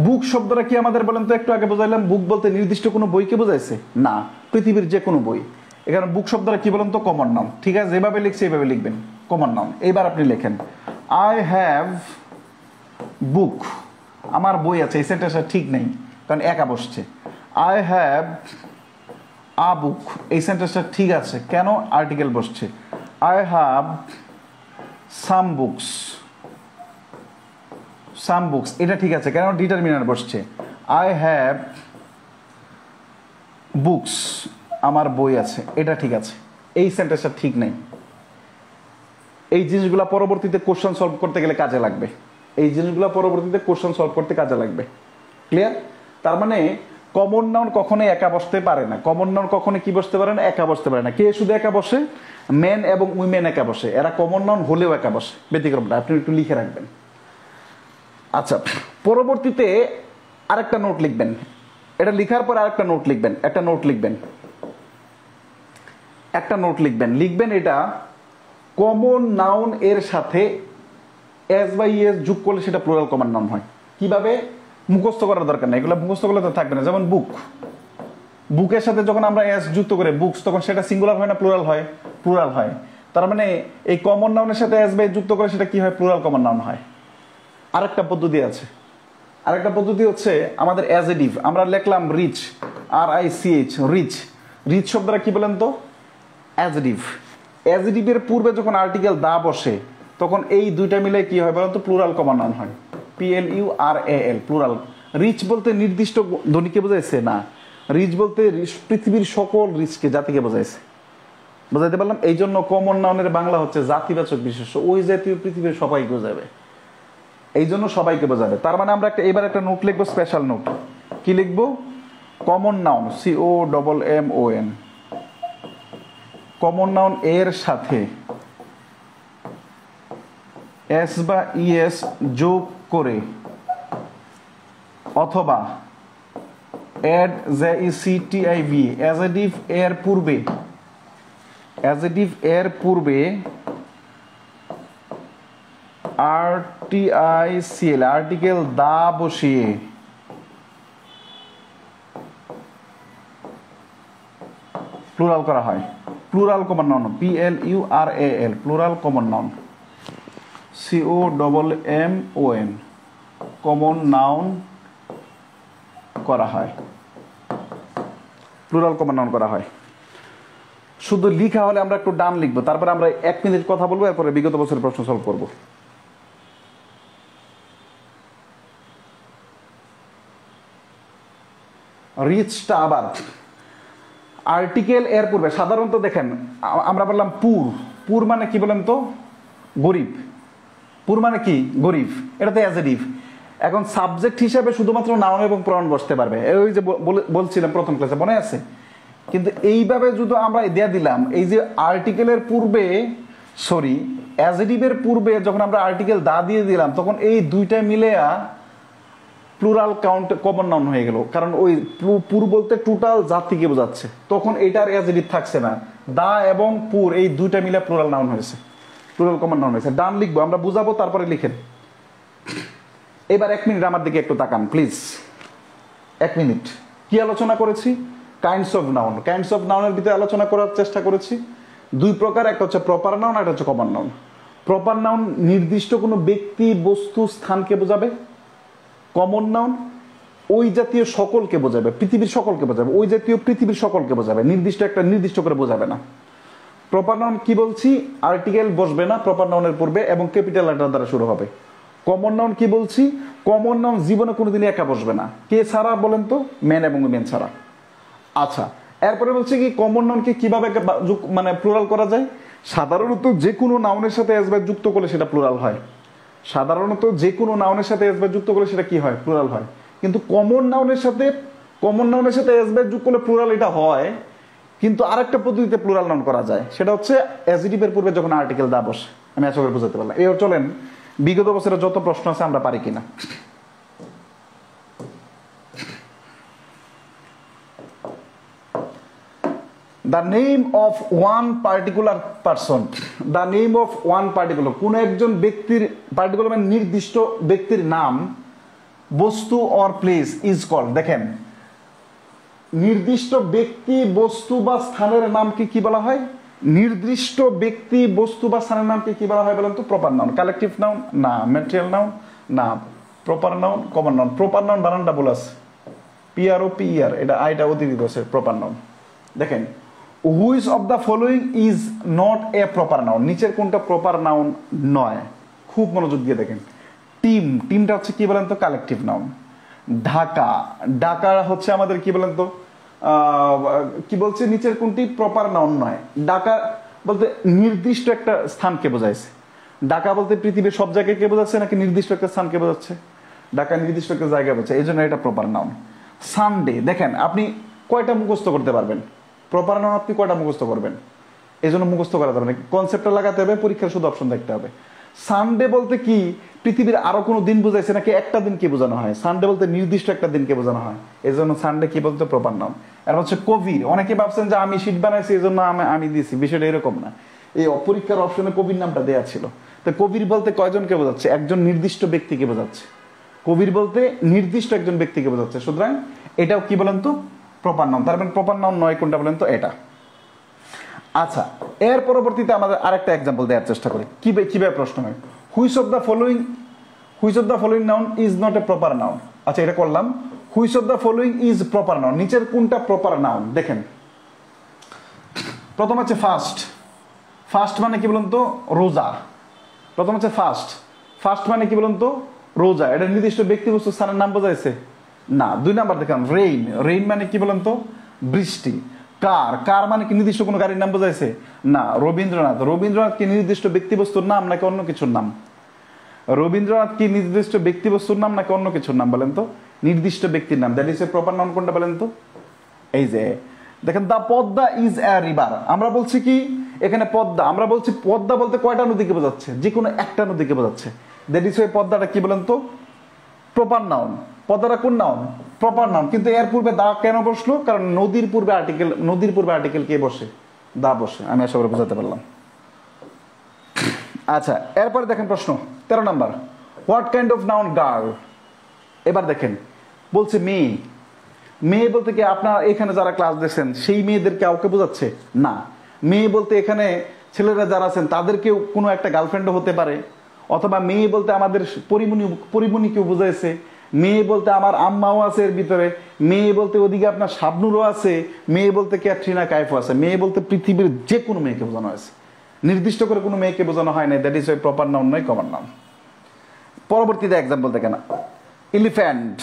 A: বুক শব্দটা কি আমাদের বলেন তো, একটু আগে বোঝাইলাম বুক বলতে নির্দিষ্ট কোনো বইকে বোঝাইছে না, পৃথিবীর যে কোনো বই। এখানে বুক শব্দটা কি বলেন তো, কমন নাউন। ঠিক আছে, যেভাবে লিখছি এইভাবে লিখবেন, কমন নাউন। এইবার আপনি লেখেন আই হ্যাভ বুক, আমার বই আছে। এই সেন্টেন্সটা ঠিক নেই, কারণ একা বসছে। আই হ্যাভ আ বুক, এই সেন্টেন্সটা ঠিক আছে, কেন, আর্টিকেল বসছে। I have some books, some books, এটা ঠিক আছে, কেন, ডিটারমিনার বসছে। আই হ্যাভ বুকস, আমার বই আছে, এটা ঠিক আছে। এই সেন্টেন্সটা ঠিক নেই। এই জিনিসগুলো পরবর্তীতে কোশ্চেন সলভ করতে গেলে কাজে লাগবে। এই জিনিসগুলো পরবর্তীতে কোশ্চেন সলভ করতে কাজে লাগবে। ক্লিয়ার? তার মানে কমন নাউন কখনোই একা বসতে পারে না। কমন নাউন কখনো কি বসতে পারে না, একা বসতে পারে না। কে শুধু একা বসে, মেন এবং উইমেন একা বসে। এরা কমন নাউন হলেও একা বসে, ব্যতিক্রমটা আপনি একটু লিখে রাখবেন। আচ্ছা, পরবর্তীতে আরেকটা নোট লিখবেন। এটা লিখার পর আরেকটা নোট লিখবেন, একটা নোট লিখবেন, একটা নোট লিখবেন। লিখবেন এটা কমন নাউন এর সাথে এস বা ইএস যোগ করলে সেটা প্লুরাল কমন নাউন হয়। কিভাবে, মুখস্থ করার দরকার নেই, এগুলো মুখস্থ করলে তো থাকবে না। যেমন বুক, বুকের সাথে যখন আমরা এস যুক্ত করে বুকস, তখন সেটা সিঙ্গুলার হয় না প্লুরাল হয়, প্লুরাল হয়। তার মানে এই কমন নাউনের সাথে এস বা যুক্ত করে সেটা কি হয়, প্লুরাল কমন নাউন হয়। আরেকটা পদ্ধতি আছে, আরেকটা পদ্ধতি হচ্ছে আমাদের অ্যাজেটিভ। আমরা লিখলাম রিচ, RICH, রিচ। রিচ শব্দটা কি বলেন তো, অ্যাজেটিভ। অ্যাজেটিভের পূর্বে যখন আর্টিকেল দা বসে, তখন এই দুইটা মিলে কি হয় বলেন তো, প্লুরাল কমন নাউন হয়, PLURAL, প্লুরাল। রিচ বলতে নির্দিষ্ট ধ্বনিকে বোঝাইছে না, রিচ বলতে পৃথিবীর সকল রিচকে, জাতিকে বোঝাইছে। বোঝাইতে পারলাম? এই জন্য কমন নাউনের বাংলা হচ্ছে জাতিবাচক বিশেষ্য, ওই জাতীয় পৃথিবীর সবাইকে বোঝাবে, এই জন্য সবাইকে বোঝাবে। তার মানে আমরা এবার একটা নোট লিখবো, স্পেশাল নোট। কি লিখবো, common noun, COMMON, common noun এর সাথে এস বা ইএস যোগ করে, অথবা অ্যাড ZECTIV, অ্যাজেটিভ এর পূর্বে, অ্যাজেটিভ এর পূর্বে RTICL, আর্টিকেল দা বসিয়ে প্লুরাল করা হয়। Plural common noun, PLURAL, plural common noun, COMMON, common noun করা হয়, প্লুরাল কমন নাউন করা হয়। শুধু লিখা হলে আমরা একটু ডান লিখবো, তারপরে আমরা 1 মিনিট কথা বলবো, এরপরে বিগত বছরের প্রশ্ন সলভ করবো। রিচটা আবার আর্টিকেল এর পূর্বে, সাধারণত দেখেন আমরা বললাম পুর, পুর মানে কি বলেন তো, গরিব। পুর মানে কি, গরিব, এটা তো অ্যাজেটিভ। এখন সাবজেক্ট হিসেবে শুধুমাত্র নাউন এবং প্রনাউন বসতে পারবে, ওই যে বলছিলাম প্রথম ক্লাসে, মনে আছে? কিন্তু এইভাবে যদি আমরা দেয়া দিলাম, এই যে আর্টিকেলের পূর্বে, সরি অ্যাজেটিভের পূর্বে যখন আমরা আর্টিকেল দা দিয়ে দিলাম, তখন এই দুইটা মিলে প্লুরাল কাউন্ট কমন নাউন হয়ে গেল। কারণ ওই পুর বলতে টোটাল জাতিকে বোঝাচ্ছে, তখন এটার অ্যাজেটিভ থাকছে না। দা এবং পুর এই দুইটা মিলে প্লুরাল নাউন হয়েছে, প্লুরাল কমন নাউন হয়েছে। ডান লিখবো, আমরা বুঝাবো, তারপরে লিখেন। এবার 1 মিনিট আমার দিকে একটু তাকান প্লিজ, 1 মিনিট। কি আলোচনা করেছি? Kinds of noun. Kinds of নাউনের ভিতরে আলোচনা করার চেষ্টা করেছি 2 প্রকার, একটা হচ্ছে প্রপার নাউন, একটা হচ্ছে কমন নাউন। প্রপার নাউন নির্দিষ্ট কোনো ব্যক্তি, বস্তু, স্থানকে বোঝাবে। কমন নাউন ওই জাতীয় সকলকে বোঝাবে, পৃথিবীর সকলকে বোঝাবে, ওই জাতীয় পৃথিবীর সকলকে বোঝাবে, নির্দিষ্ট একটা নির্দিষ্ট করে বোঝাবে না। প্রপার নাউন কি বলছি, আর্টিকেল বসবে না প্রপার নাউনের পূর্বে এবং ক্যাপিটাল লেটার দ্বারা শুরু হবে। কমন নাউন কি বলছি, কমন নাউন জীবনে কোনোদিনই একা বসবে না। কে ছাড়া বলেন তো, মেন এবং উইমেন ছাড়া। আচ্ছা, এরপরে বলছে কি কমন নাউনকে কিভাবে মানে প্লুরাল করা যায়। সাধারণত যে কোনো নাউনের সাথে এসবার যুক্ত করলে সেটা প্লুরাল হয়। সাধারণত যে কোনো নাউনের সাথে এসবার যুক্ত করলে সেটা কি হয়, প্লুরাল হয়। কিন্তু কমন নাউনের সাথে এসবার যুক্ত করলে প্লুরাল এটা হয়, কিন্তু আরেকটা পদ্ধতিতে প্লুরাল নাউন করা যায়, সেটা হচ্ছে অ্যাডজেক্টিভের পূর্বে যখন আর্টিকেল দা বসে। আমি আশা করি বুঝাতে পারলাম। এবার চলেন বিগত বছরের যত প্রশ্ন আছে আমরা পারি কিনা। The name of one particular person, the name of one particular, কোন একজন ব্যক্তির, পার্টিকুলার মানে নির্দিষ্ট ব্যক্তির নাম, বস্তু অর প্লেস ইজ কল্ড। দেখেন, নির্দিষ্ট ব্যক্তি, বস্তু বা স্থানের নামকে কি বলা হয়, নির্দিষ্ট ব্যক্তি, বস্তু বা স্থানের নামকে কি বলা হয় বলেন তো, প্রপার নাউন। কালেকটিভ নাউন না, ম্যাটেরিয়াল নাউন না, proper noun, common noun. Proper noun বানানটা বলে আছে, PROPER, এটা আইটা অতিরিক্ত আছে, প্রপার নাউন। দেখেন, which of the following is not a proper noun, নিচের কোনটা প্রপার নাউন নয়। খুব মনোযোগ দিয়ে দেখেন। টিম, টিমটা হচ্ছে কি বলেন তো, কালেকটিভ নাউন। ঢাকা, ঢাকা হচ্ছে আমাদের কি বলেন তো, কি বলছে, নিচের কোনটি প্রপার নাউন নয়। ঢাকা বলতে নির্দিষ্ট একটা স্থানকে বোঝাইছে। ঢাকা বলতে পৃথিবীর সব জায়গাকে বোঝাচ্ছে নাকি নির্দিষ্ট একটা স্থানকে বোঝাচ্ছে, ঢাকা নির্দিষ্ট একটা জায়গা বোঝাচ্ছে, এই জন্য এটা প্রপার নাউন। সানডে, দেখেন আপনি কয়টা মুখস্থ করতে পারবেন, প্রপার নাউন আপনি কয়টা মুখস্থ করবেন, এই জন্য মুখস্থ করা যাবে না, কনসেপ্টটা লাগাতে হবে, পরীক্ষার শুধু অপশন দেখতে হবে। সানডে বলতে কি পৃথিবীর আরো কোনো দিন বোঝাইছে নাকি একটা দিনকে বোঝানো হয়, সানডে বলতে নির্দিষ্ট একটা দিনকে বোঝানো হয়, এই জন্য সানডে কি বলতে প্রপার নাউন। আর হচ্ছে কবির, অনেকে ভাবছেন যে আমি শীট বানাইছি এই জন্য আমি দিয়েছি, বিষয়টা এরকম না। এই পরীক্ষার অপশনে কবির নামটা দেয়া ছিল। তো কবির বলতে কয়জনকে বোঝাচ্ছে, একজন নির্দিষ্ট ব্যক্তিকে বোঝাচ্ছে। কবির বলতে নির্দিষ্ট একজন ব্যক্তিকে বোঝাচ্ছে, সুতরাং এটাও কি বলেন তো, প্রপার নাউন। তার মানে প্রপার নাউন নয় কোনটা বলেন তো, এটা। আচ্ছা, এর পরবর্তীতে আমাদের আরেকটা এক্সাম্পল দেওয়ার চেষ্টা করি, কিভাবে প্রশ্ন হয়। Which of the following noun is not a proper noun. আচ্ছা, এটা করলাম। Which of the following is proper noun, নিচের কোনটা প্রপার নাউন। দেখেন, প্রথম হচ্ছে ফার্স্ট। ফার্স্ট মানে কি বলুন তো, রোজা। প্রথম হচ্ছে ফার্স্ট মানে কি বলুন তো, রোজা। এটা নির্দিষ্ট ব্যক্তি বস্তু স্থানের নাম বোঝাইছে না। 2 নাম্বার দেখলাম রেইন মানে কি বলেন তো, বৃষ্টি। কার মানে কি নির্দিষ্ট কোনো গাড়ির নাম বোঝাইছে না। রবীন্দ্রনাথ কি নির্দিষ্ট ব্যক্তি বস্তুর নাম নাকি অন্য কিছুর নাম, রবীন্দ্রনাথ কি নির্দিষ্ট ব্যক্তি বস্তুর নাম নাকি অন্য কিছুর নাম বলেন তো, নির্দিষ্ট ব্যক্তির নাম। That is a proper noun কোনটা বলেন তো, এই যে দেখেন, দা পদ্মা ইজ এ রিভার। আমরা বলছি কি এখানে পদ্মা, আমরা বলছি পদ্মা বলতে কয়টা নদীকে বোঝাচ্ছে, যে কোনো একটা নদীকে বোঝাচ্ছে। দ্যাট ইজ এ পদ্মাটা কি বলেন তো, প্রপার নাউন। পদ্মাটা কোন নাউন, প্রপার নাউন। কিন্তু এর পূর্বে দা কেন বসলো, কারণ নদীর পূর্বে আর্টিকেল কে বসে, দা বসে। আমি আশা করে বোঝাতে পারলাম। আচ্ছা, এরপরে দেখেন প্রশ্ন 13 number, what kind of noun girl. এবার দেখেন, বলছে মেয়ে বলতে কি আপনার এখানে যারা ক্লাস দেখছেন সেই মেয়েদের কাউকে বোঝাচ্ছে না। মেয়ে বলতে এখানে ছেলেরা যারা আছেন তাদেরকেও কোনো একটা গার্লফ্রেন্ডও হতে পারে, অথবা মেয়ে বলতে আমাদের পরিমণিকেও বোঝাইছে, মেয়ে বলতে আমার আম্মাও আছে এর ভিতরে, মেয়ে বলতে ওদিকে আপনার শাবনুরও আছে, মেয়ে বলতে ক্যাটরিনা কাইফও আছে। মেয়ে বলতে পৃথিবীর যে কোনো মেয়েকে বোঝানো হয়েছে, নির্দিষ্ট করে কোনো মেয়েকে বোঝানো হয় না। দ্যাট ইজ ওই প্রপার নাউন নয়, কমন নাউন। পরবর্তীতে এক্সাম্পল দেখেন, এলিফ্যান্ট,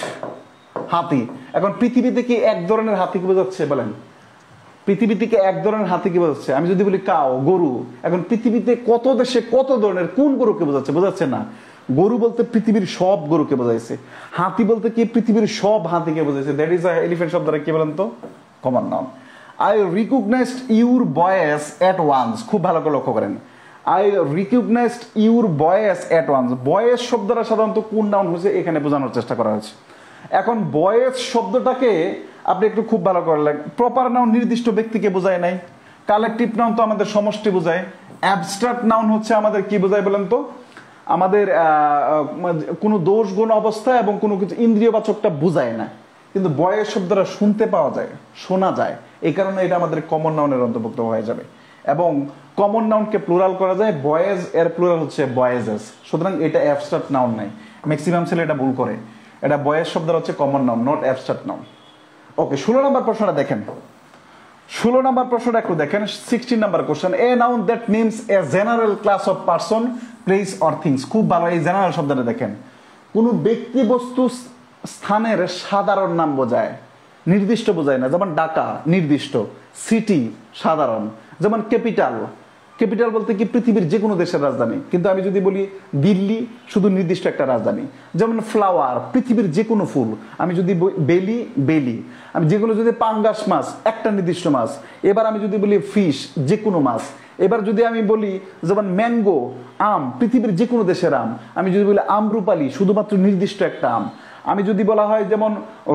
A: হাতি। এখন পৃথিবীতে কি এক ধরনের হাতিকে বোঝাচ্ছে বলেন, পৃথিবী থেকে এক ধরনের হাতিকে বোঝাচ্ছে। আমি যদি বলি কাও, গরু, এখন পৃথিবীতে কত দেশে কত ধরনের কোন গরুকে বোঝাচ্ছে না। গরু বলতে পৃথিবীর সব গরুকে বোঝাইছে, হাতি বলতে কি পৃথিবীর সব হাতিকে বোঝাইছে। দ্যাট ইজ এলিফ্যান্ট শব্দটা কি বলেন তো, common noun. I recognized your voice at once. খুব ভালো করে লক্ষ্য করেন, I recognized your voice at once. Voice শব্দটা সাধারণত কোন নাউন হয়েছে এখানে বোঝানোর চেষ্টা করা হয়েছে। এখন ভয়েস শব্দটাকে আপনি একটু খুব ভালো করে লাগেন, প্রপার নাউন নির্দিষ্ট ব্যক্তিকে বোঝায় নাই, কালেকটিভ নাউন তো আমাদের সমষ্টি বোঝায়, অ্যাবস্ট্রাক্ট নাউন হচ্ছে আমাদের কি বোঝায় বলেন তো, আমাদের কোনো দোষ গুণ অবস্থা এবং কোনো কিছু ইন্দ্রিয়বাচকটা বোঝায় না। কিন্তু ভয়েস শব্দটা শুনতে পাওয়া যায়, শোনা যায়, এই কারণে এটা আমাদের কমন নাউনের অন্তর্ভুক্ত হয়ে যাবে। এবং কমন নাউনকে প্লুরাল করা যায়, বয়েজ এর প্লুরাল হচ্ছে বয়েজেস। সুতরাং এটা অ্যাবস্ট্রাক্ট নাউন নাই, ম্যাক্সিমাম ছেলে এটা ভুল করে। এটা বয়েজ শব্দটা হচ্ছে common noun, not abstract noun. Okay, 16 নম্বর প্রশ্নটা দেখেন, 16 নম্বর প্রশ্নটা একটু দেখেন, 16 নম্বর question. A noun that names a general class of person, place or things. খুব ভালো, এই জেনারেল শব্দটা দেখেন। কোন ব্যক্তি, বস্তু, স্থানের সাধারণ নাম বোঝায়, নির্দিষ্ট বোঝায় না। যেমন ঢাকা নির্দিষ্ট, সিটি সাধারণ। যেমন ক্যাপিটাল, ক্যাপিটাল বলতে কি পৃথিবীর যে কোনো দেশের রাজধানী, কিন্তু আমি যদি বলি দিল্লি, শুধু নির্দিষ্ট একটা রাজধানী। যেমন ফ্লাওয়ার, পৃথিবীর যে কোনো ফুল। আমি যদি বেলি, বেলি। আমি যেগুলো যদি পাঙ্গাস মাছ, একটা নির্দিষ্ট মাছ। এবার আমি যদি বলি ফিশ, যে কোনো মাছ। এবার যদি আমি বলি যেমন ম্যাঙ্গো, আম, পৃথিবীর যে কোনো দেশের আম। আমি যদি বলি আমরুপালি, শুধুমাত্র নির্দিষ্ট একটা আম। আমি যদি বলা হয় যেমন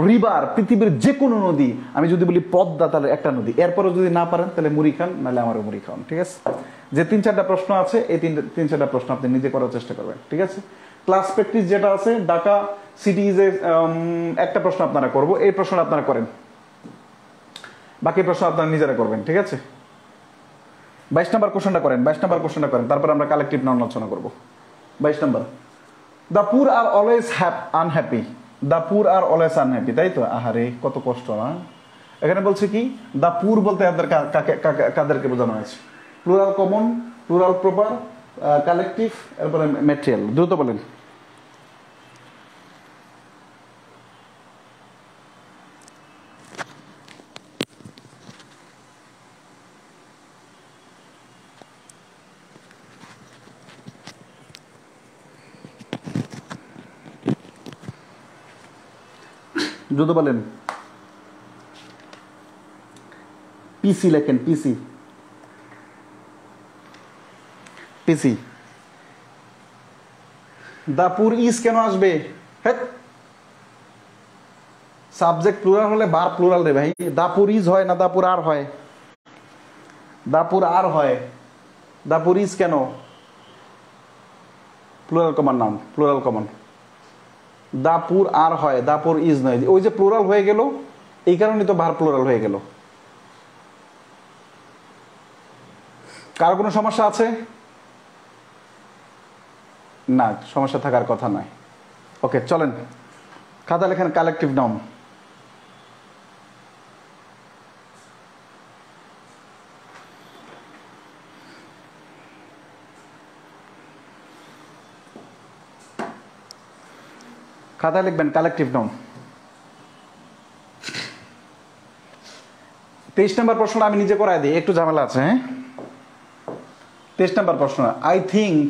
A: রিভার, পৃথিবীর যে কোনো নদী। আমি যদি বলি পদ্মা, তাহলে একটা নদী। এরপরও যদি না পারেন তাহলে মুড়ি খান, নাহলে আমারও মুড়ি খান, ঠিক আছে? যে 3-4টা প্রশ্ন আছে, এই 3-4টা প্রশ্ন আপনি নিজে করার চেষ্টা করবেন, ঠিক আছে? ক্লাস প্র্যাকটিস যেটা আছে, ঢাকা সিটি ইজ একটা প্রশ্ন আপনারা করবো, এই প্রশ্নটা আপনারা করেন, বাকি প্রশ্ন আপনারা নিজেরা করবেন, ঠিক আছে? 22 নম্বর কোশ্চেনটা করেন, 22 নম্বর কোশ্চেনটা করেন, তারপর আমরা কালেকটিভ নাউন আলোচনা করবো। 22 নম্বর, the poor are always unhappy. The poor are always unhappy, তাই তো? আহারে, কত কষ্ট না। এখানে বলছে কি, দ্য পুর বলতে কাদেরকে বোঝানো হয়েছে? Plural common, plural proper, collective, এরপরে ম্যাটেরিয়াল। দ্রুত বলেন। দ্রুত বলেন। পিসি লেখেন, পিসি, পিসি। দাপুর ইজ কেন আসবে? সাবজেক্ট প্লুরাল হলে ভার্ব প্লুরাল রে ভাই। দাপুর ইজ হয় না দাপুর আর হয়? দাপুর আর হয়, দাপুর ইজ কেন? Plural common noun, plural common. দাপুর আর হয়, দাপুর ইজ নয়। ওই যে প্লুরাল হয়ে গেল, এই কারণে তো ভার্ব প্লুরাল হয়ে গেল। কার কোনো সমস্যা আছে? না, সমস্যা থাকার কথা নয়। ওকে, চলেন খাতা লেখেন কালেকটিভ নাউন। খাতায় লিখবেন কালেকটিভ নাউন। 23 নম্বর প্রশ্নটা আমি নিজে করাই দিই, একটু ঝামেলা আছে। হ্যাঁ, 23 নম্বর প্রশ্ন। আই থিঙ্ক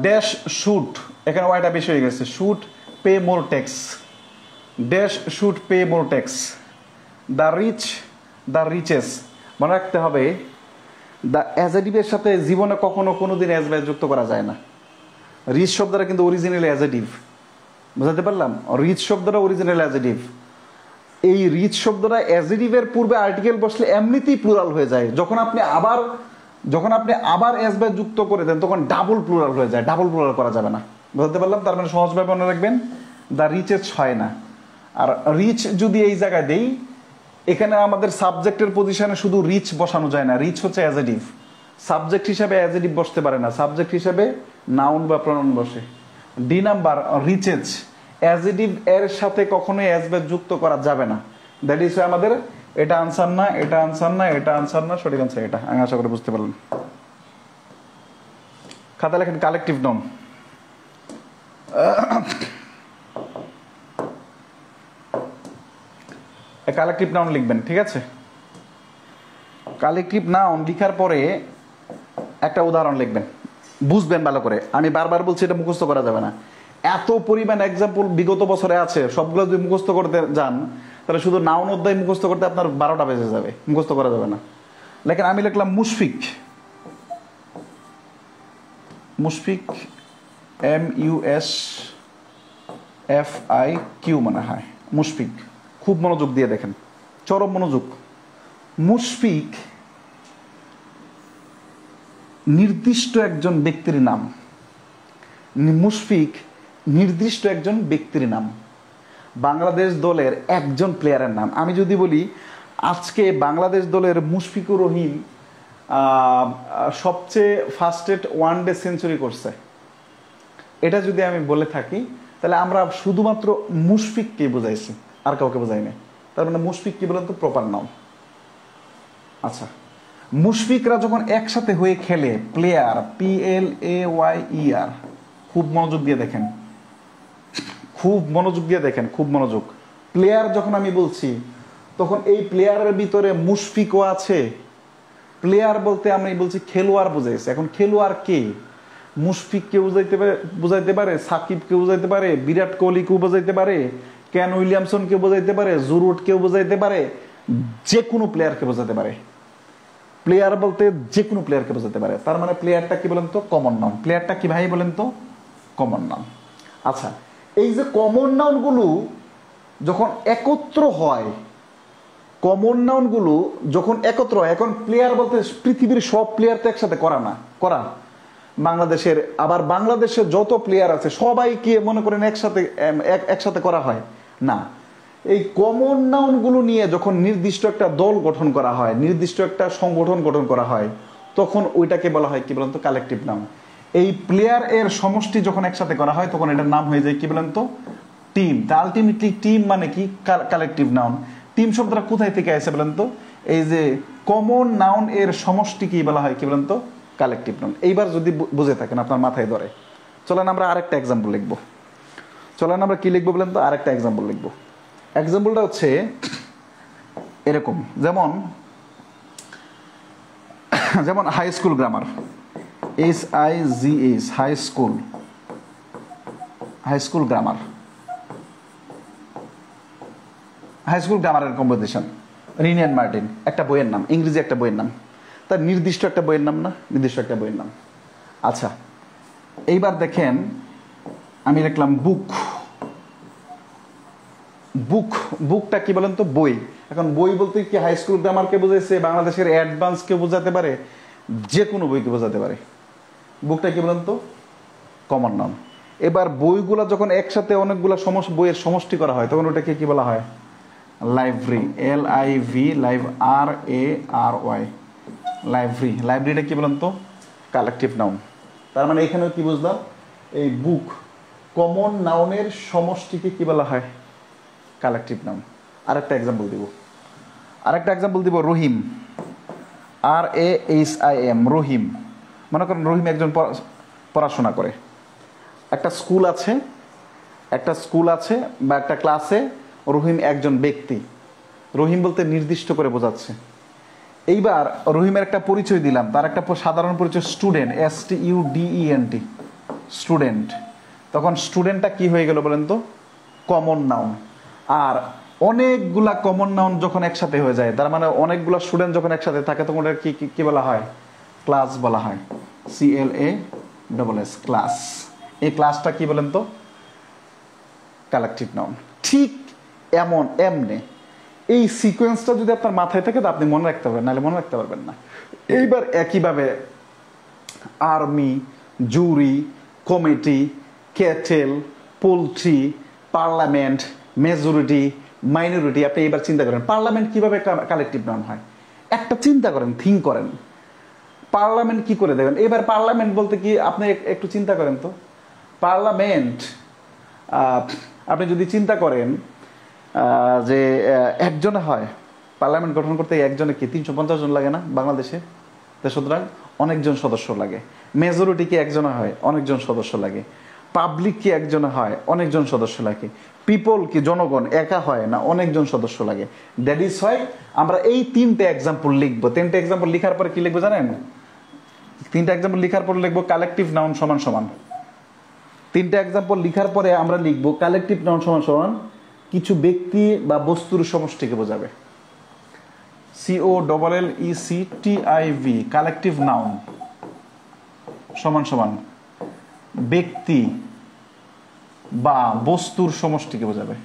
A: ড্যাশ শুড, এখানে ওয়াইটা বেশি হয়ে গেছে। Should pay more tax, dash should pay more tax. The rich, the riches. মনে রাখতে হবে, দ্য অ্যাজেটিভের সাথে জীবনে কখনো কোনোদিন অ্যাজভার যুক্ত করা যায় না। রিচ শব্দটা কিন্তু অরিজিনাল অ্যাজেটিভ, বুঝাতে পারলাম? রিচ শব্দটা অরিজিনাল অ্যাজেটিভ। এই রিচ শব্দটা অ্যাজেটিভের পূর্বে আর্টিকেল বসলে এমনিতেই প্লুরাল হয়ে যায়। যখন আপনি আবার অ্যাজভার যুক্ত করে দেন, তখন ডাবল প্লুরাল হয়ে যায়। ডাবল প্লুরাল করা যাবে না, বুঝতে পারলাম? তার মানে সহজভাবে মনে রাখবেন, দ্য রিচেস হয় না। আর রিচ যদি এই জায়গায় দেই, এখানে আমাদের সাবজেক্টের পজিশনে শুধু রিচ বসানো যায় না। রিচ হচ্ছে অ্যাজেটিভ, সাবজেক্ট হিসাবে অ্যাজেটিভ বসতে পারে না, সাবজেক্ট হিসাবে নাউন বা প্রনাউন বসে। ডি নাম্বার, রিচেস, অ্যাজেটিভ এর সাথে কখনোই অ্যাজভার যুক্ত করা যাবে না। দ্যাট ইজ আমাদের এটা আনসার না, এটা আনসার না, এটা আনসার না, সঠিক আনসার এটা। আমি আশা করি বুঝতে পারলেন। খাতা লেখেন কালেকটিভ নাউন। কালেকটিভ নাউন লিখবেন, ঠিক আছে? কালেকটিভ নাউন লিখার পরে একটা উদাহরণ লিখবেন, বুঝবেন ভালো করে। আমি বারবার বলছি, এটা মুখস্থ করা যাবে না। এত পরিমাণ এক্সাম্পল বিগত বছরে আছে, সবগুলো যদি মুখস্থ করতে যান, তাহলে শুধু নাউন অধ্যায় মুখস্থ করতে আপনার 12টা বেজে যাবে, মুখস্থ করা যাবে না। লেখেন, আমি লিখলাম মুশফিক, মুশফিক, MUSFIQ মনে হয়, মুশফিক। খুব মনোযোগ দিয়ে দেখেন, চরম মনোযোগ। মুশফিক নির্দিষ্ট একজন ব্যক্তির নাম। মুশফিক নির্দিষ্ট একজন ব্যক্তির নাম, বাংলাদেশ দলের একজন প্লেয়ারের নাম। আমি যদি বলি আজকে বাংলাদেশ দলের মুশফিকুর রহিম সবচেয়ে ফাস্টেস্ট ওয়ানডে সেঞ্চুরি করছে, এটা যদি আমি বলে থাকি, তাহলে আমরা শুধুমাত্র মুশফিককে বোঝাইছি, আর কাউকে বোঝাই না। তার মানে মুশফিক কি বলেন তো? Proper noun. আচ্ছা, মুশফিকরা যখন একসাথে হয়ে খেলে, প্লেয়ার, PLAYER, খুব মনোযোগ দিয়ে দেখেন, খুব মনোযোগ দিয়ে দেখেন, খুব মনোযোগ। প্লেয়ার যখন আমি বলছি তখন এই প্লেয়ারের ভিতরে মুশফিকও আছে। প্লেয়ার বলতে আমি বলছি খেলোয়াড় বুঝাইছে। এখন খেলোয়াড় কে? মুশফিককে বুঝাইতে পারে, সাকিবকে বুঝাইতে পারে, বিরাট কোহলিকেও বুঝাইতে পারে, কেন উইলিয়ামসনকে বোঝাইতে পারে, জুরুটকেও বোঝাইতে পারে, যে কোনো প্লেয়ারকে বোঝাতে পারে। প্লেয়ার বলতে যে কোনো প্লেয়ারকে বোঝাতে পারে। তার মানে প্লেয়ারটা কি বলেন তো? Common noun. প্লেয়ারটা কি ভাই বলেন তো? Common noun. আচ্ছা, এই যে কমন নাউনগুলো যখন একত্র হয়, কমন নাউনগুলো যখন একত্র হয়, এখন প্লেয়ার বলতে পৃথিবীর সব প্লেয়ার তো একসাথে করা না, করা বাংলাদেশের, আবার বাংলাদেশের যত প্লেয়ার আছে সবাইকে মনে করেন একসাথে করা হয় না। এই কমন নাউনগুলো নিয়ে যখন নির্দিষ্ট একটা দল গঠন করা হয়, নির্দিষ্ট একটা সংগঠন গঠন করা হয়, তখন ওইটাকে বলা হয় কি বলেন তো? Collective noun. এই প্লেয়ার এর সমষ্টি যখন একসাথে করা হয় তখন এটার নাম হয়ে যায় কি বলেন তো? টিম। তা আলটিমেটলি টিম মানে কি? Collective noun. টিম শব্দটা কোথায় থেকে আসে বলেন তো? এই যে কমন নাউন এর সমষ্টি কি বলা হয় কি বলেন তো? Collective noun. এইবার যদি বুঝে থাকেন, আপনার মাথায় ধরে, চলেন আমরা আরেকটা এক্সাম্পল লিখবো। চলেন আমরা কি লিখবো বলেন তো? আরেকটা এক্সাম্পল লিখবো। এক্সাম্পলটা হচ্ছে এরকম, যেমন যেমন high school grammar, SIGH, high school, high school grammar, high school গ্রামারের কম্পোজিশন, রিনিয়ান মার্টিন, একটা বইয়ের নাম, ইংরেজি একটা বইয়ের নাম, তার নির্দিষ্ট একটা বইয়ের নাম না? নির্দিষ্ট একটা বইয়ের নাম। আচ্ছা, এইবার দেখেন আমি লিখলাম বুক। বুক, বুকটা কি বলেন তো? বই। এখন বই বলতে কি হাই স্কুল গ্রামারকে বোঝাইছে, বাংলাদেশের অ্যাডভান্সকে বোঝাতে পারে, যে কোনো বইকে বোঝাতে পারে। বুকটা কি বলেন তো? Common noun. এবার বইগুলা যখন একসাথে অনেকগুলা বইয়ের সমষ্টি করা হয় তখন ওটাকে কি বলা হয়? Library, LIV, RARY, library. লাইব্রেরিটা কি বলেন তো? Collective noun. তার মানে এখানেও কি বুঝলাম? এই বুক, কমন নাউনের সমষ্টিকে কি বলা হয়? Collective noun. আরেকটা এক্সাম্পল দিব, রহিম, RAHIM, রহিম। মনে করেন রহিম একজন পড়াশোনা করে, একটা স্কুল আছে বা একটা ক্লাসে রহিম একজন ব্যক্তি। রহিম বলতে নির্দিষ্ট করে বোঝাচ্ছে। এইবার রহিমের একটা পরিচয় দিলাম, তার একটা সাধারণ পরিচয় স্টুডেন্ট, STUDENT, স্টুডেন্ট। তখন স্টুডেন্টটা কি হয়ে গেল বলেন তো? Common noun. আর অনেকগুলা কমন নাউন যখন একসাথে হয়ে যায়, তার মানে অনেকগুলা স্টুডেন্ট যখন একসাথে থাকে তখন ওটা কি বলা হয়? ক্লাস বলা হয়। CLASS, class. এই ক্লাসটা কি বলেন তো? Collective noun. ঠিক এমনে এই সিকোয়েন্সটা যদি আপনার মাথায় থাকে তো আপনি মনে রাখতে পারবেন, নাহলে মনে রাখতে পারবেন না। এইবার একইভাবে army, jury, committee, cattle, poultry, parliament, majority, minority. আপনি এবার চিন্তা করেন পার্লামেন্ট কিভাবে কালেকটিভ নাউন হয়। একটা চিন্তা করেন, থিঙ্ক করেন, পার্লামেন্ট কি করে দেবেন। এবার পার্লামেন্ট বলতে কি আপনি একটু চিন্তা করেন তো। পার্লামেন্ট আপনি যদি চিন্তা করেন যে একজনে হয়, পার্লামেন্ট গঠন করতে একজনে কি 350 জন লাগে না বাংলাদেশে? সুতরাং অনেকজন সদস্য লাগে। মেজরিটি কি একজনে হয়? অনেকজন সদস্য লাগে। পাবলিক কি একজনে হয়? অনেকজন সদস্য লাগে। পিপল কি জনগণ একা হয় না? অনেকজন সদস্য লাগে। দ্যাট ইজ হয় আমরা এই 3টে এক্সাম্পল লিখবো। 3টে এক্সাম্পল লিখার পরে কি লিখবো জানেন? 3টে এক্সাম্পল লিখার পর লিখবো কালেকটিভ নাউন সমান সমান। 3টে এক্সাম্পল লিখার পরে আমরা লিখবো কালেকটিভ নাউন সমান সমান কিছু ব্যক্তি বা বস্তুর সমষ্টিকে বোঝাবে। COLLECTIV, কালেকটিভ নাউন সমান সমান ব্যক্তি বা বস্তুর সমষ্টিকে বোঝাবে।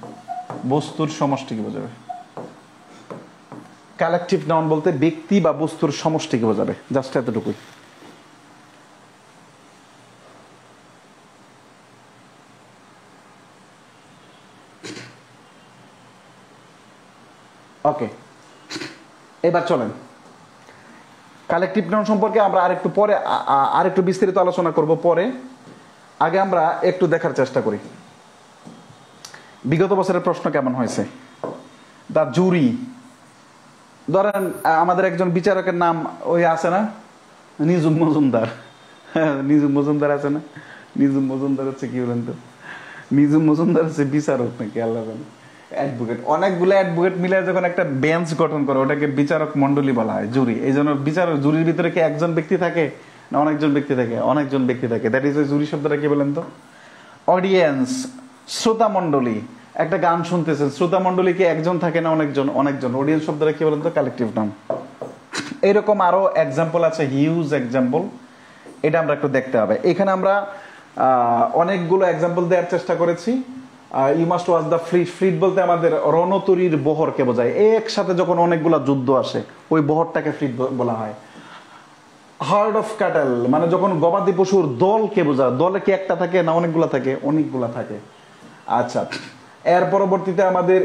A: বস্তুর সমষ্টিকে বোঝাবে। কালেকটিভ নাউন বলতে ব্যক্তি বা বস্তুর সমষ্টিকে বোঝাবে। জাস্ট এতটুকুই। ওকে, এবার চলেন কালেকটিভ নাউন সম্পর্কে আমরা আরেকটু বিস্তারিত আলোচনা করব পরে। আগে আমরা একটু দেখার চেষ্টা করি বিগত বছরের প্রশ্ন কেমন হয়েছে। দ্য জুরি, ধরেন আমাদের একজন বিচারকের নাম ওই আছে না, নিজুম মজুমদার। হ্যাঁ, নিজুম মজুমদার আছে না? নিজুম মজুমদার হচ্ছে কি বলেন তো, নিজুম মজুমদার হচ্ছে বিচারক নাকি আল্লাহ জানে, অ্যাডভোকেট। অনেকগুলো অ্যাডভোকেট মিলে যখন একটা বেঞ্চ গঠন করে ওটাকে বিচারক মন্ডলী বলা হয়, জুরি। এই জন্য বিচারক জুরির ভিতরে কি একজন ব্যক্তি থাকে না অনেকজন ব্যক্তি থাকে? অনেকজন ব্যক্তি থাকে। দ্যাট ইজ ওই জুরি শব্দটা কি বলেন তো? অডিয়েন্স, শ্রোতা মন্ডলী। একটা গান শুনতেছেন, শ্রোতা মন্ডলী কি একজন থাকে না অনেকজন? অনেকজন। অডিয়েন্স শব্দটা কি বলেন তো? Collective noun. এরকম আরো এক্সাম্পল আছে, হিউজ এক্সাম্পল। এটা আমরা একটু দেখতে হবে। এখানে আমরা অনেকগুলো এক্সাম্পল দেওয়ার চেষ্টা করেছি। You must watch the fleet. Fleet বলতে আমাদের রণতরীর বহরকে বোঝায়। একসাথে যখন অনেকগুলো যুদ্ধ আসে ওই বহরটাকে ফ্লিট বলা হয়। হার্ড অফ ক্যাটেল মানে যখন গবাদি পশুর দলকে বোঝায়। দলে কি একটা থাকে না অনেকগুলা থাকে? অনেকগুলা থাকে। আচ্ছা, এর পরবর্তীতে আমাদের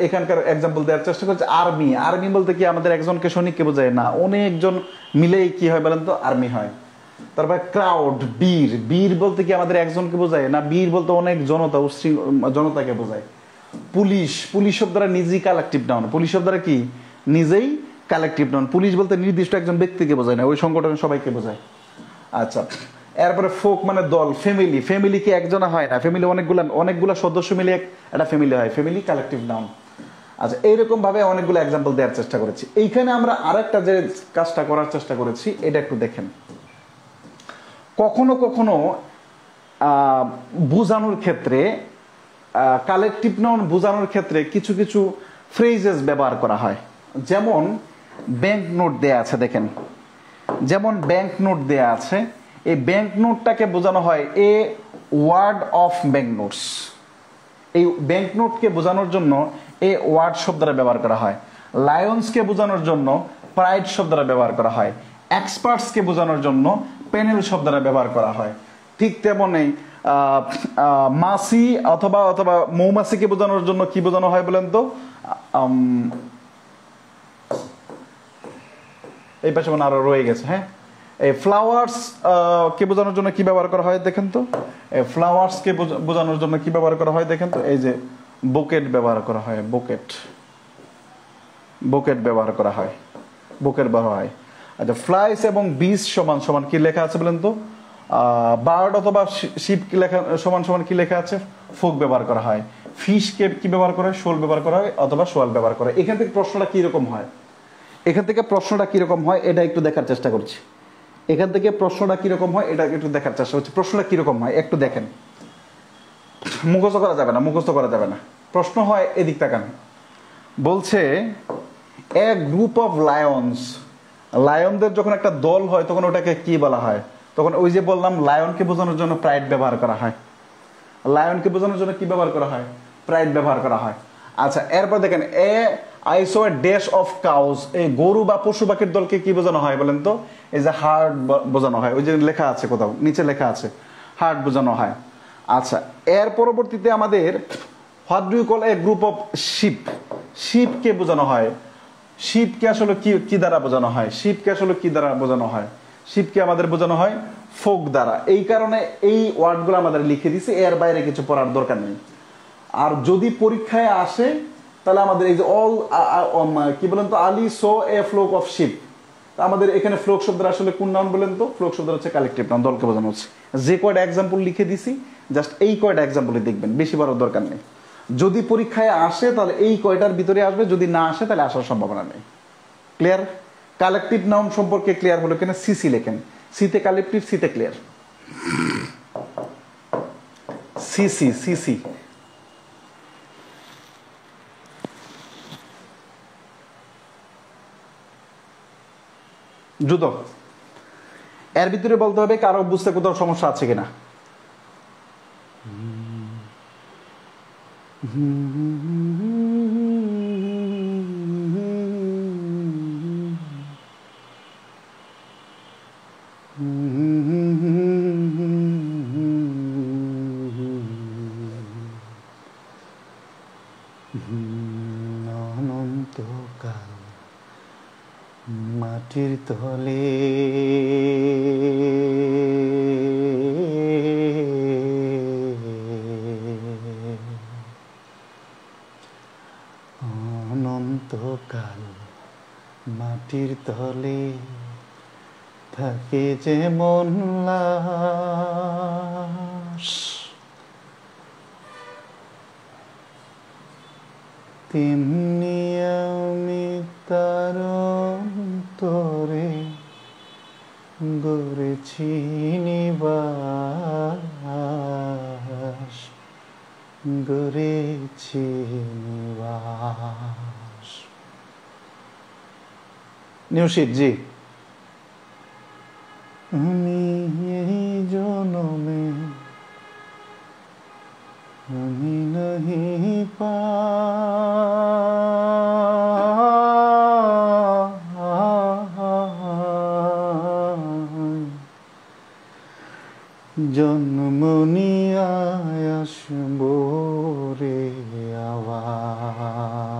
A: এখানকার এক্সাম্পল দেওয়ার চেষ্টা করছে আর্মি। আর্মি বলতে কি আমাদের একজনকে সৈনিককে বোঝায় না, অনেকজন মিলেই কি হয় বলেন তো? আর্মি হয়। তারপরে ক্রাউড, বীর। বীর বলতে কি আমাদের একজনকে বোঝায় না, বীর বলতে অনেক জনতা, জনতাকে বোঝায়। পুলিশ, পুলিশ শব্দটা নিজেই কালেকটিভ নাউন। পুলিশ শব্দটা কি নিজেই কালেকটিভ নাউন। পুলিশ বলতে নির্দিষ্ট একজন ব্যক্তিকে বোঝায় না, ওই সংগঠনের সবাইকে বোঝায়। আচ্ছা, এরপরে ফোক মানে দল। ফ্যামিলি, ফ্যামিলি কি একজনা হয় না, ফ্যামিলি অনেকগুলা সদস্য মিলে একটা ফ্যামিলি হয়। Family collective noun. আচ্ছা, এইরকম ভাবে অনেকগুলো এক্সাম্পল দেওয়ার চেষ্টা করেছি। এইখানে আমরা আরেকটা যে কাজটা করার চেষ্টা করেছি এটা একটু দেখেন। কখনো কখনো বোঝানোর ক্ষেত্রে, কালেকটিভ নাউন বোঝানোর ক্ষেত্রে কিছু কিছু ফ্রেজেস ব্যবহার করা হয়। যেমন ব্যাংক নোট দেয়া আছে, দেখেন। যেমন ব্যাংক নোট দেয়া আছে, এই ব্যাংক নোটটাকে বোঝানো হয় a word of bank notes. এই ব্যাংক নোটকে বোঝানোর জন্য এ ওয়ার্ড শব্দটা ব্যবহার করা হয়। লায়ন্সকে বোঝানোর জন্য প্রাইড শব্দটা ব্যবহার করা হয়। এক্সপার্টসকে বোঝানোর জন্য প্যানেল শব্দটা ব্যবহার করা হয়। ঠিক তেমনই মাছি অথবা অথবা মৌমাছিকে বোঝানোর জন্য কি বোঝানো হয় বলেন তো? এই পাশে মানে আরো রয়ে গেছে। হ্যাঁ, এই ফ্লাওয়ার্স কে বোঝানোর জন্য কি ব্যবহার করা হয় দেখেন তো? ফ্লাওয়ার্স কে বোঝানোর জন্য কি ব্যবহার করা হয় দেখেন তো? এই যে বুকেট ব্যবহার করা হয়। বুকেট, বুকেট ব্যবহার করা হয়। বুকেট ব্যবহার হয়। আচ্ছা, ফ্লাইস এবং বিস সমান সমান কি লেখা আছে বলেন তো? বার্ড অথবা শিপ কি লেখা সমান সমান কি লেখা আছে? ফোক ব্যবহার করা হয়। ফিশকে কি ব্যবহার করা হয়? শোল ব্যবহার করা হয় অথবা শোয়াল ব্যবহার করা হয়। এখান থেকে প্রশ্নটা কিরকম হয়, এখান থেকে প্রশ্নটা কিরকম হয় এটা একটু দেখার চেষ্টা করছি। এখান থেকে প্রশ্নটা কিরকম হয় এটা একটু দেখার চেষ্টা করছি। প্রশ্নটা কিরকম হয় একটু দেখেন। মুখস্থ করা যাবে না, মুখস্থ করা যাবে না। প্রশ্ন হয়, এদিক তাকান। বলছে এ গ্রুপ অফ লায়ন্স। লায়নদের যখন একটা দল হয় তখন ওটাকে কি বলা হয়? তখন ওই যে বললাম লায়নকে বোঝানোর জন্য প্রাইড ব্যবহার করা হয়। লায়নকে বোঝানোর জন্য কি ব্যবহার করা হয়? প্রাইড ব্যবহার করা হয়। আচ্ছা, এরপর দেখেন A I so a dash of cows. এই গরু বা পশু পাখির দলকে কি বোঝানো হয় বলেন তো? এই যে হার্ট বোঝানো হয়। ওই যে লেখা আছে কোথাও নিচে লেখা আছে হার্ট বোঝানো হয়। আচ্ছা, এর পরবর্তীতে আমাদের what do you call a group of ship. শিপকে বোঝানো হয়। শিপকে আসলে কি দ্বারা বোঝানো হয়? শিপকে আসলে কি দ্বারা বোঝানো হয়? শিপকে আমাদের বোঝানো হয় ফোক দ্বারা। এই কারণে এই ওয়ার্ডগুলো আমাদের লিখে দিছি, এর বাইরে কিছু পড়ার দরকার নেই। আর যদি পরীক্ষায় আসে তাহলে আমাদের এই যে অল কি বলেন তো, আলী so a flock of ship. আমাদের এখানে ফ্লোক শব্দের আসলে কোন নাউন বলেন তো? ফ্লোক শব্দ হচ্ছে কালেকটিভ নাউন, দলকে বোঝানো হচ্ছে। যে কয়টা এক্সাম্পল লিখে দিছি জাস্ট এই কয়টা এক্সাম্পলই দেখবেন, বেশি বড় দরকার নেই। যদি পরীক্ষায় আসে তাহলে এই কয়টার ভিতরে আসবে, যদি না আসে তাহলে আসার সম্ভাবনা নেই। ক্লিয়ার? কালেকটিভ নাউন সম্পর্কে ক্লিয়ার হলো কিনা? সিসি লেখেন। সিতে কালেকটিভ, সিতে ক্লিয়ার। CC, CC. দ্রুত এর ভিতরে বলতে হবে কারো বুঝতে কোথাও সমস্যা আছে কিনা। অনন্তকাল মাটির তলে মাটির তলে থাকে যেমন লাশ, তেমনি আমি তার অন্তরে গড়েছি নিবাস, গড়েছি নিবাস। নিউশিদ জি। আমি এই জনমে আমি নহি জন্ম নিয়ে আসব রে আবার,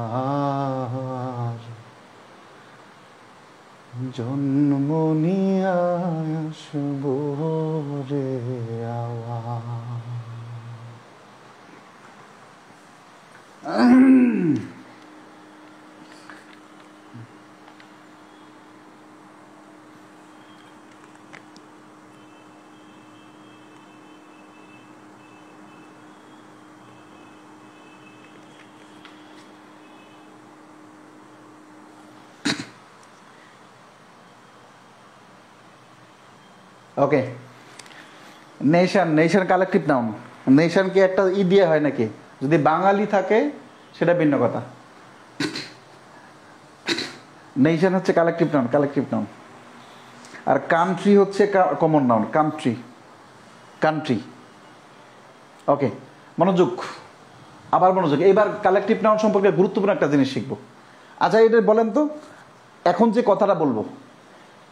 A: জন্ম নিয়ে আসব রে আবার। ওকে, নেশন, নেশন কালেকটিভ নাউন। নেশনকে একটা দিয়ে হয় নাকি? যদি বাঙালি থাকে সেটা ভিন্ন কথা। নেশন হচ্ছে কালেকটিভ নাউন, কালেকটিভ নাউন। আর কান্ট্রি হচ্ছে কমন নাউন, কান্ট্রি, কান্ট্রি। ওকে, মনোযোগ, আবার মনোযোগ। এবার কালেকটিভ নাউন সম্পর্কে গুরুত্বপূর্ণ একটা জিনিস শিখবো। আচ্ছা, এটা বলেন তো, এখন যে কথাটা বলবো,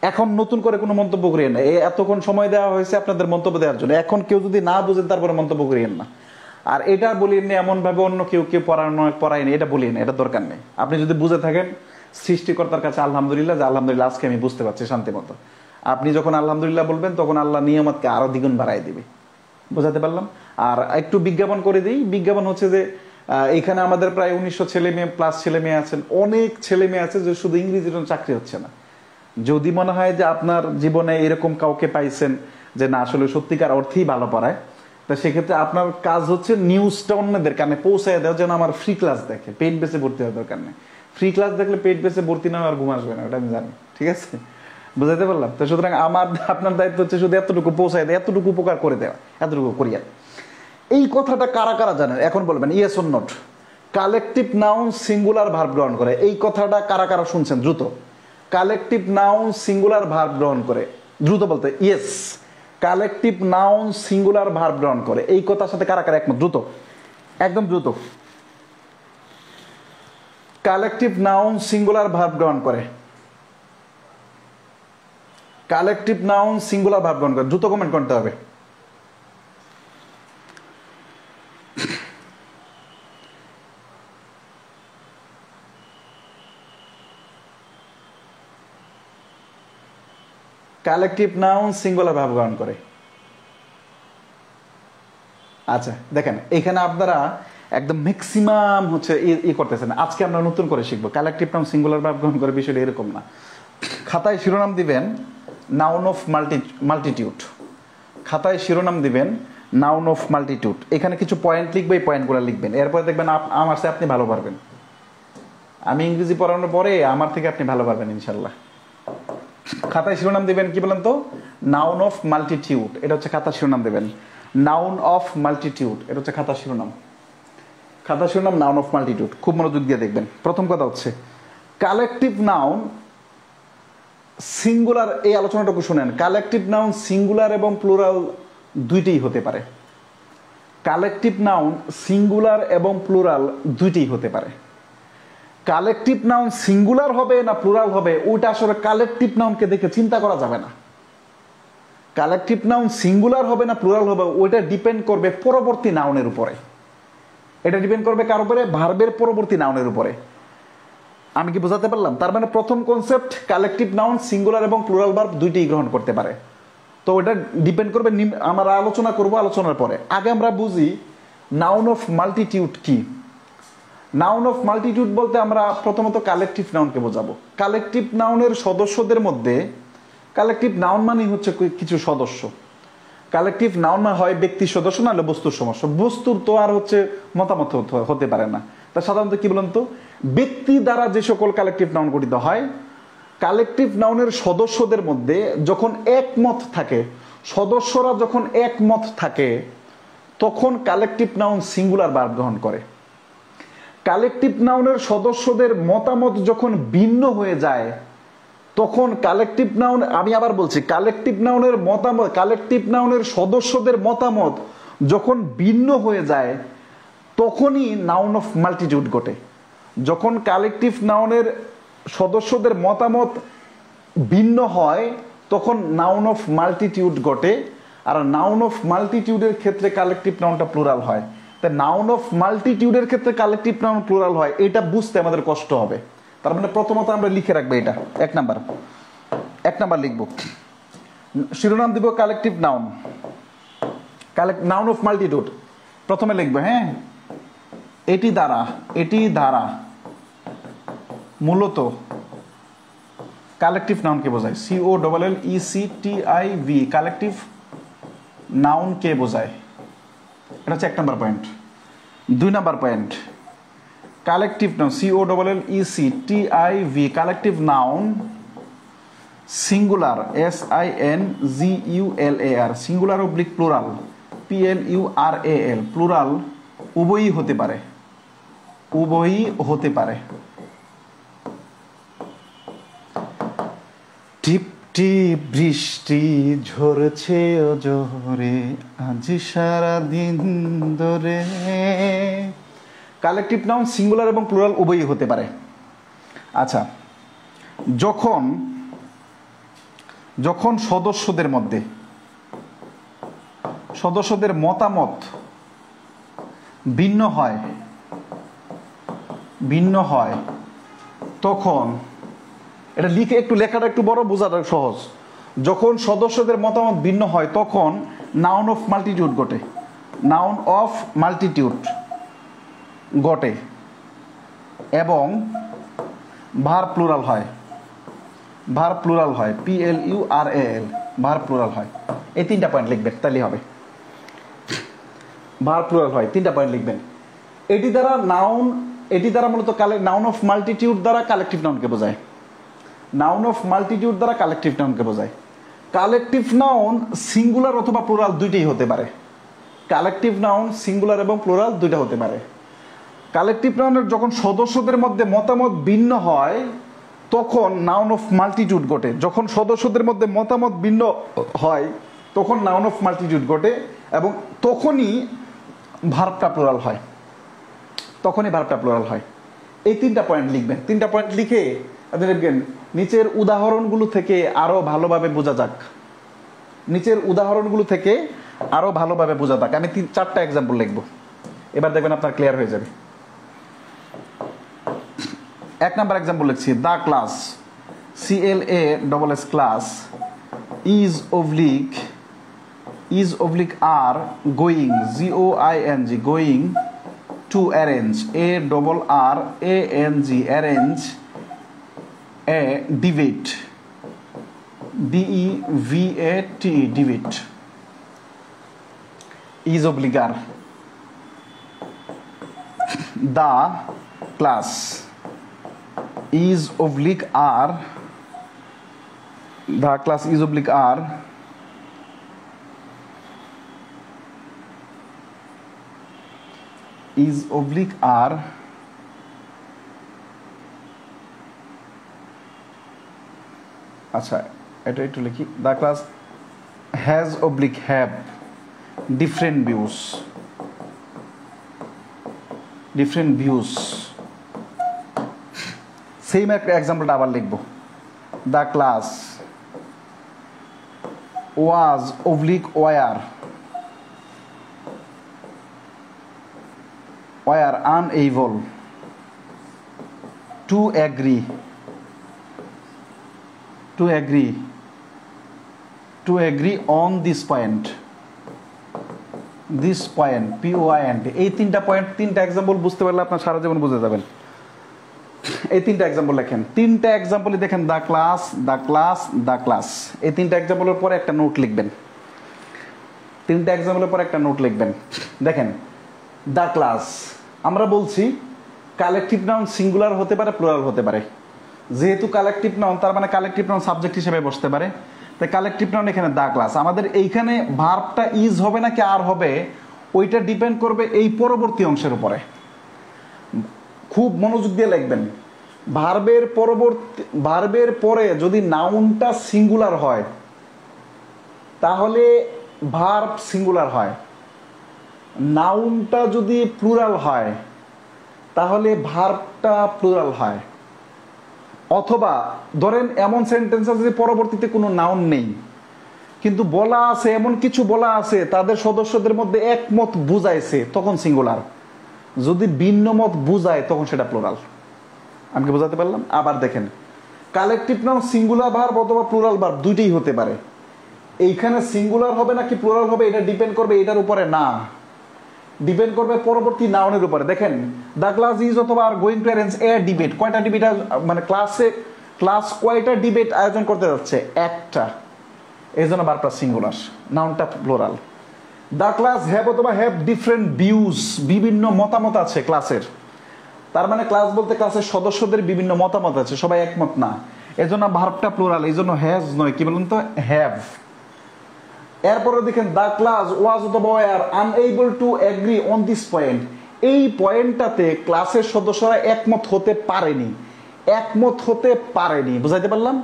A: এখন নতুন করে কোনো মন্তব্য করিয়েন না। এতক্ষণ সময় দেওয়া হয়েছে আপনাদের মন্তব্য দেওয়ার জন্য। এখন কেউ যদি না বুঝেন তারপরে মন্তব্য করিয়েন না। আর এটা বলিয়েন না এমনভাবে অন্য কেউ পড়ায়নি, এটা বলিয়েন, এটা দরকার নেই। আপনি যদি বুঝে থাকেন, সৃষ্টিকর্তার কাছে আলহামদুলিল্লাহ যে আলহামদুলিল্লাহ আজকে আমি বুঝতে পারছি শান্তি মতো। আপনি যখন আলহামদুলিল্লাহ বলবেন তখন আল্লাহ নিয়ামতকে আরো দ্বিগুণ বাড়াই দিবে। বোঝাতে পারলাম? আর একটু বিজ্ঞাপন করে দিই। বিজ্ঞাপন হচ্ছে যে এখানে আমাদের প্রায় 1900 ছেলে মেয়ে প্লাস ছেলে মেয়ে আছেন। অনেক ছেলে মেয়ে আছে যে শুধু ইংরেজির জন্য চাকরি হচ্ছে না। যদি মনে হয় যে আপনার জীবনে এরকম কাউকে পাইছেন যে না আসলে সত্যিকার অর্থেই ভালো পড়ায়, তা সেক্ষেত্রে আপনার কাজ হচ্ছে নিউজটা অন্যদের কানে পৌঁছায় দেওয়া, যেন আমার ফ্রি ক্লাস দেখে। পেইড বেসে ভর্তি হওয়ার দরকার নেই। ফ্রি ক্লাস দেখলে পেইড বেসে ভর্তি না আর ঘুম আসবে না, ওটা আমি জানি। ঠিক আছে, বুঝাতে পারলাম? তো সুতরাং আপনার দায়িত্ব হচ্ছে শুধু এতটুকু পৌঁছায় দেয়, এতটুকু উপকার করে দেওয়া, এতটুকু করিয়া। এই কথাটা কারা কারা জানেন এখন বলবেন yes or not. Collective noun singular verb গ্রহণ করে, এই কথাটা কারা কারা শুনছেন দ্রুত? কালেকটিভ নাউন সিঙ্গুলার ভার্ব গ্রহণ করে, দ্রুত বলতে yes. Collective noun singular verb গ্রহণ করে, এই কথার সাথে কারা কারা একমত? দ্রুত, একদম দ্রুত। কালেকটিভ নাউন সিঙ্গুলার ভার্ব গ্রহণ করে, কালেকটিভ নাউন সিঙ্গুলার ভার্ব গ্রহণ করে, দ্রুত কমেন্ট করতে হবে। কালেকটিভ নাউন সিঙ্গুলার ভার্ব গ্রহণ করে। আচ্ছা দেখেন, এখানে আপনারা একদম ম্যাক্সিমাম হচ্ছে করতেছেন। আজকে আমরা নতুন করে শিখবো কালেকটিভ নাউন সিঙ্গুলার ভার্ব গ্রহণ করে। বিষয়টা এরকম না। খাতায় শিরোনাম দিবেন নাউন অফ মাল্টিটিউড, খাতায় শিরোনাম দিবেন নাউন অফ মাল্টিটিউড। এখানে কিছু পয়েন্ট লিখবে, এই পয়েন্টগুলো লিখবেন। এরপরে দেখবেন আমার চেয়ে আপনি ভালো পারবেন। আমি ইংরেজি পড়ানোর পরে আমার থেকে আপনি ভালো পারবেন ইনশাল্লাহ। খাতায় শিরোনাম দিবেন কি বলেন তো? নাউন অফ মাল্টিটিউড, এটা হচ্ছে খাতা শিরোনাম দেবেন। নাউন অফ মাল্টিটিউড, এটা হচ্ছে খাতা শিরোনাম। খাতা শিরোনাম নাউন অফ মাল্টিটিউড। খুব মনোযোগ দিয়ে দেখবেন। প্রথম কথা হচ্ছে কালেকটিভ নাউন সিঙ্গুলার, এই আলোচনাটুকু শুনেন। কালেকটিভ নাউন সিঙ্গুলার এবং প্লুরাল দুইটাই হতে পারে। কালেকটিভ নাউন সিঙ্গুলার এবং প্লুরাল দুইটাই হতে পারে। কালেকটিভ নাউন সিঙ্গুলার হবে না প্লুরাল হবে, ওইটা আসলে কালেকটিভ নাউনকে দেখে চিন্তা করা যাবে না। কালেকটিভ নাউন সিঙ্গুলার হবে না প্লুরাল হবে, ওইটা ডিপেন্ড করবে পরবর্তী নাউনের উপরে। এটা ডিপেন্ড করবে কার উপরে? ভার্বের পরবর্তী নাউনের উপরে। আমি কি বোঝাতে পারলাম? তার মানে প্রথম কনসেপ্ট, কালেকটিভ নাউন সিঙ্গুলার এবং প্লুরাল ভার্ব দুইটাই গ্রহণ করতে পারে। তো ওটা ডিপেন্ড করবে, আমরা আলোচনা করব আলোচনার পরে। আগে আমরা বুঝি নাউন অফ মাল্টিটিউড কি। নাউন অফ মাল্টিটিউড বলতে আমরা প্রথমত কালেকটিভ নাউনকে বোঝাবো। কালেকটিভ নাউনের সদস্যদের মধ্যে, কালেকটিভ নাউন মানেই হচ্ছে কিছু সদস্য। কালেকটিভ নাউন মানে হয় ব্যক্তির সদস্য, নাহলে বস্তুর সমস্যা। বস্তুর তো আর হচ্ছে মতামত হতে পারে না। তা সাধারণত কি বলেন তো, ব্যক্তি দ্বারা যে সকল কালেকটিভ নাউন গঠিত হয়, কালেকটিভ নাউনের সদস্যদের মধ্যে যখন একমত থাকে, সদস্যরা যখন একমত থাকে, তখন কালেকটিভ নাউন সিঙ্গুলার ভার্ব গ্রহণ করে। কালেকটিভ নাউনের সদস্যদের মতামত যখন ভিন্ন হয়ে যায়, তখন কালেকটিভ নাউন, আমি আবার বলছি, কালেকটিভ নাউনের মতামত, কালেকটিভ নাউনের সদস্যদের মতামত যখন ভিন্ন হয়ে যায়, তখনই নাউন অফ মাল্টিটিউড ঘটে। যখন কালেকটিভ নাউনের সদস্যদের মতামত ভিন্ন হয়, তখন নাউন অফ মাল্টিটিউড ঘটে। আর নাউন অফ মাল্টিটিউডের ক্ষেত্রে কালেকটিভ নাউনটা প্লুরাল হয়। তাই নাউন অফ মাল্টিটিউডের ক্ষেত্রে কালেকটিভ নাউন প্লুরাল হয়, এটা বুঝতে আমাদের কষ্ট হবে। তার মানে প্রথমত আমরা লিখে রাখবো এটা, এক নাম্বার লিখবো, শিরোনাম দিব collective noun, noun of multitude প্রথমে লিখবো। হ্যাঁ, এটি দ্বারা মূলত কালেকটিভ নাউনকে বোঝায়। COLLECTIV, কালেকটিভ নাউনকে বোঝায়। এটা হচ্ছে 1 নম্বর পয়েন্ট। 2 নম্বর point, collective noun COLLECTIV, collective noun singular SINGULAR, singular oblique plural PLURAL, plural উভয়ই হতে পারে। টিপ টিপ বৃষ্টি ঝরছে জোরে আজ সারা দিন ধরে। কালেকটিভ নাউন সিঙ্গুলার এবং প্লুরাল উভয়ই হতে পারে। আচ্ছা, যখন সদস্যদের মতামত ভিন্ন হয়, তখন এটা লিখে, একটু লেখাটা একটু বড়, বোঝাটা সহজ। যখন সদস্যদের মতামত ভিন্ন হয়, তখন নাউন অফ মাল্টিটিউড ঘটে। নাউন অফ মাল্টিটিউড ঘটে এবং ভার্ব প্লুরাল হয়। PLURAL, ভার্ব প্লুরাল হয়। এই 3টা পয়েন্ট লিখবেন, তাহলেই হবে। ভার্ব প্লুরাল হয়, 3টা পয়েন্ট লিখবেন। এটি দ্বারা মূলত নাউন অফ মাল্টিটিউড দ্বারা কালেকটিভ নাউনকে বোঝায়। নাউন অফ মাল্টিটিউড দ্বারা কালেকটিভ নাউনকে বোঝায়। কালেকটিভ নাউন সিঙ্গুলার অথবা প্লুরাল দুইটাই হতে পারে। কালেকটিভ নাউন সিঙ্গুলার এবং প্লুরাল দুইটা হতে পারে। কালেকটিভ নাউনের যখন সদস্যদের মধ্যে মতামত ভিন্ন হয়, তখন নাউন অফ মাল্টিটিউড ঘটে। যখন সদস্যদের মধ্যে মতামত ভিন্ন হয়, তখন নাউন অফ মাল্টিটিউড ঘটে এবং তখনই ভার্বটা প্লুরাল হয়। এই 3টা পয়েন্ট লিখবেন। 3টা পয়েন্ট লিখে আপনি লিখবেন, নিচের উদাহরণগুলো থেকে আরো ভালোভাবে বোঝা যাক। আমি 4টা এক্সাম্পল লিখবো, এবার দেখবেন আপনার ক্লিয়ার হয়ে যাবে। 1 নাম্বার এক্সাম্পল লিখছি, the class CLASS class is oblique are going going to arrange arrange a debate debate is oblique are. The class is oblique are, the class is oblique are আচ্ছা, এটা একটু লিখি, the class has oblique have different views same একটা এক্সাম্পলটা আবার লিখবো, the class was oblique were unable to agree on this point. This point, POINT, এই তিনটা পয়েন্ট, তিনটা এক্সাম্পল বুঝতে পারলে আপনার সারা জীবন বুঝে যাবেন। এই তিনটা এক্সাম্পল লেখেন, তিনটা এক্সাম্পলই দেখেন, the class, the class, the class. এই তিনটা এক্সাম্পলের পরে একটা নোট লিখবেন, তিনটা এক্সাম্পলের পরে একটা নোট লিখবেন। দেখেন দ্য ক্লাস, আমরা বলছি কালেকটিভ নাউন সিঙ্গুলার হতে পারে, প্লুরাল হতে পারে। যেহেতু কালেকটিভ নাউন, তার মানে কালেকটিভ নাউন সাবজেক্ট হিসেবে বসতে পারে, তাই কালেকটিভ নাউন এখানে দ্য ক্লাস। আমাদের এইখানে ভার্বটা ইজ হবে নাকি আর হবে, ওইটা ডিপেন্ড করবে এই পরবর্তী অংশের উপরে। খুব মনোযোগ দিয়ে লিখবেন, ভার্বের পরে যদি নাউনটা সিঙ্গুলার হয় তাহলে ভার্ব সিঙ্গুলার হয়, নাউনটা যদি প্লুরাল হয় তাহলে ভার্বটা প্লুরাল হয়। অথবা ধরেন এমন সেন্টেন্স আছে যে পরবর্তীতে কোনো নাউন নেই, কিন্তু বলা আছে, এমন কিছু বলা আছে তাদের সদস্যদের মধ্যে একমত বুঝাইছে, তখন সিঙ্গুলার। যদি ভিন্ন মত বুঝায় তখন সেটা প্লুরাল। আমি কি বোঝাতে পারলাম? আবার দেখেন, কালেকটিভ নাউন সিঙ্গুলার ভার্ব অথবা প্লুরাল ভার্ব দুইটাই হতে পারে। এইখানে সিঙ্গুলার হবে নাকি প্লুরাল হবে এটা ডিপেন্ড করবে এটার উপরে না, ডিপেন্ড করবে পরবর্তী নাউনের উপরে। দেখেন দ্য ক্লাস ইজ অথবা are going to arrange a debate, কয়টা ডিবেট, মানে ক্লাস কয়টা ডিবেট আয়োজন করতে যাচ্ছে? একটা, এই জন্য ভার্বটা সিঙ্গুলার, নাউনটা প্লুরাল। দ্য ক্লাস হ্যাভ অথবা হ্যাভ ডিফারেন্ট ভিউজ, বিভিন্ন মতামত আছে ক্লাসের, তার মানে ক্লাস বলতে ক্লাসের সদস্যদের বিভিন্ন মতামত আছে, সবাই একমত না, এজন্য ভার্বটা প্লুরাল, এই জন্য হ্যাজ নয়, কি বলুন তো, হ্যাভ। এরপরে দেখেন দ্য ক্লাস ওয়াজ অথবা war unable to agri on this point, এই পয়েন্টটাতে ক্লাসের সদস্যরা একমত হতে পারেনি, একমত হতে পারেনি, বুঝাইতে পারলাম?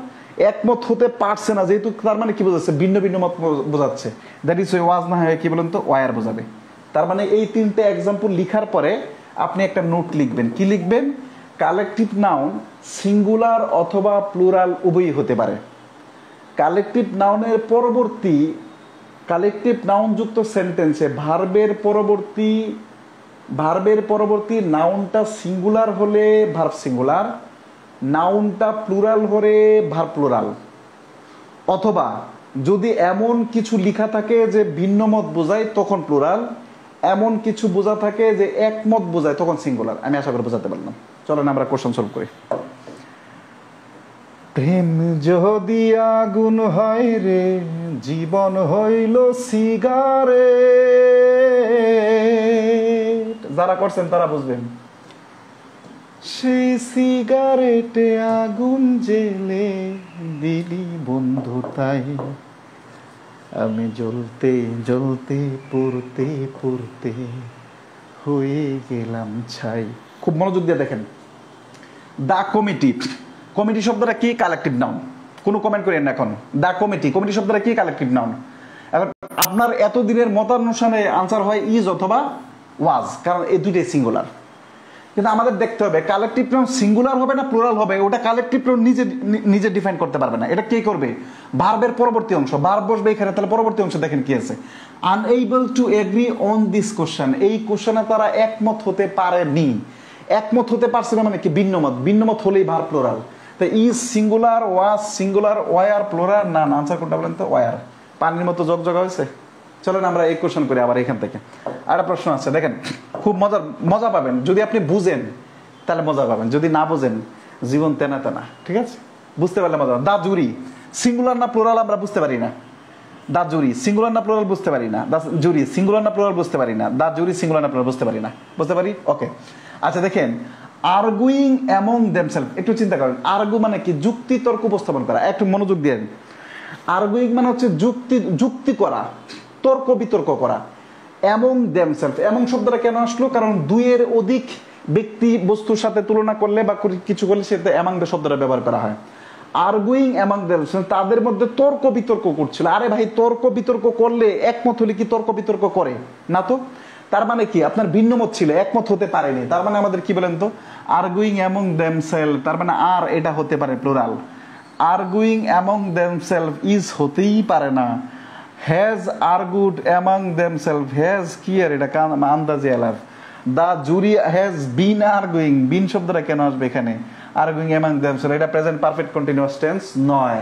A: একমত হতে পারছে না, যেহেতু তার মানে কি বোঝাচ্ছে, ভিন্ন ভিন্ন মত বোঝাচ্ছে, দ্যাট ইজ ওয়াজ না হয় কি বলুন তো, ওয়ার বোঝাবে। তার মানে এই তিনটে এক্সাম্পল লিখার পরে আপনি একটা নোট লিখবেন, কি লিখবেন? কালেকটিভ নাউন সিঙ্গুলার অথবা প্লুরাল উভয়ই হতে পারে। কালেকটিভ নাউনের পরবর্তী, কালেকটিভ নাউন যুক্ত সেন্টেন্সে ভার্বের পরবর্তী নাউনটা সিঙ্গুলার হলে ভার্ব সিঙ্গুলার, নাউনটা প্লুরাল হলে ভার্ব প্লুরাল। অথবা যদি এমন কিছু লেখা থাকে যে ভিন্ন মত বোঝায় তখন প্লুরাল, এমন কিছু বোঝা থাকে যে একমত বোঝায় তখন সিঙ্গুলার। আমি আশা করি বোঝাতে পারলাম। চলেন আমরা কোশ্চেন সলভ করি। প্রেম যদি আগুন হয় রে, জীবন হইল সিগারেট, যারা করছেন তারা বুঝবেন। সেই সিগারেটে আগুন জেলে দিলি বন্ধু তাই, আমি জ্বলতে জ্বলতে পড়তে পড়তে হয়ে গেলাম ছাই। খুব মনোযোগ দিয়ে দেখেন, দা কমিটি, কমিটি শব্দটা কি? Collective noun. কোনো কমেন্ট করেন না এখন। দা কমিটি, কমিটি শব্দটা কি? Collective noun. এখন আপনার এতদিনের মতানুসারে আনসার হয় ইজ অথবা ওয়াজ, কারণ এই দুইটাই সিঙ্গুলার। কিন্তু আমাদের দেখতে হবে কালেকটিভ নাউন সিঙ্গুলার হবে না প্লুরাল হবে, ওটা কালেকটিভ নাউন নিজে ডিফাইন করতে পারবে না। এটা কে করবে? ভার্বের পরবর্তী অংশ, ভার্ব বসবে এখানে, তাহলে পরবর্তী অংশ দেখেন কি আছে, unable to agri on this question, এই কোশ্চেনে তারা একমত হতে পারেনি। একমত হতে পারছে না মানে কি? ভিন্নমত, ভিন্নমত হলেই ভার্ব প্লুরাল। তো is singular, was singular, were plural, না আনসার কোনটা বলেন তো? ওয়ার। পানির মতো জগজগা হয়েছে। চলেন আমরা এই কোশ্চেন করি আবার এখান থেকে। আরেকটা প্রশ্ন আছে, দেখেন খুব মজা পাবেন, যদি আপনি বুঝেন তাহলে মজা পাবেন, যদি না বুঝেন জীবন তেনা তেনা। ঠিক আছে, বুঝতে পারলে মজা। দা জুরি সিঙ্গুলার না প্লুরাল আমরা বুঝতে পারি না। দা জুরি সিঙ্গুলার না প্লুরাল বুঝতে পারি না। দা জুরি সিঙ্গুলার না প্লুরাল বুঝতে পারি না। দা জুরি সিঙ্গুলার না প্লুরাল বুঝতে পারি না। বুঝতে পারি? ওকে। আচ্ছা দেখেন, আর্গুইং অ্যামং দেমসেলফ, একটু চিন্তা করেন। আর্গু মানে কি? যুক্তি তর্ক উপস্থাপন করা। একটু মনোযোগ দেন। আর্গুইং মানে হচ্ছে যুক্তি করা, তর্ক বিতর্ক করা। অ্যামং দেমসেলফ, এমন শব্দটা কেন আসলো? কারণ দুইয়ের অধিক ব্যক্তি বস্তুর সাথে তুলনা করলে বা কিছু করলে সেটা অ্যামাং দ্য শব্দটা ব্যবহার করা হয়। আর্গুইং অ্যামং দেমসেলফ, তাদের মধ্যে তর্ক বিতর্ক করছিল। আরে ভাই, তর্ক বিতর্ক করলে একমত হলে কি তর্ক বিতর্ক করে না? তো তার মানে কি? আপনার ভিন্ন মত ছিল, একমত হতে পারেনি, তার মানে আমাদের কি বলেন তো? আর্গুইং অ্যামং দেমসেলফ, তার মানে আর এটা হতে পারে plural. Arguing among themselves is হতেই পারে না। Has argued among themselves, has কি আর এটা আন্দাজে এলার। দা জুরি হ্যাজ বিন আর্গুইং, বিন শব্দটা কেন আসবে এখানে? আর্গুইং অ্যামং দেমসেলফ, এটা প্রেজেন্ট পারফেক্ট কন্টিনিউয়াস টেন্স নয়।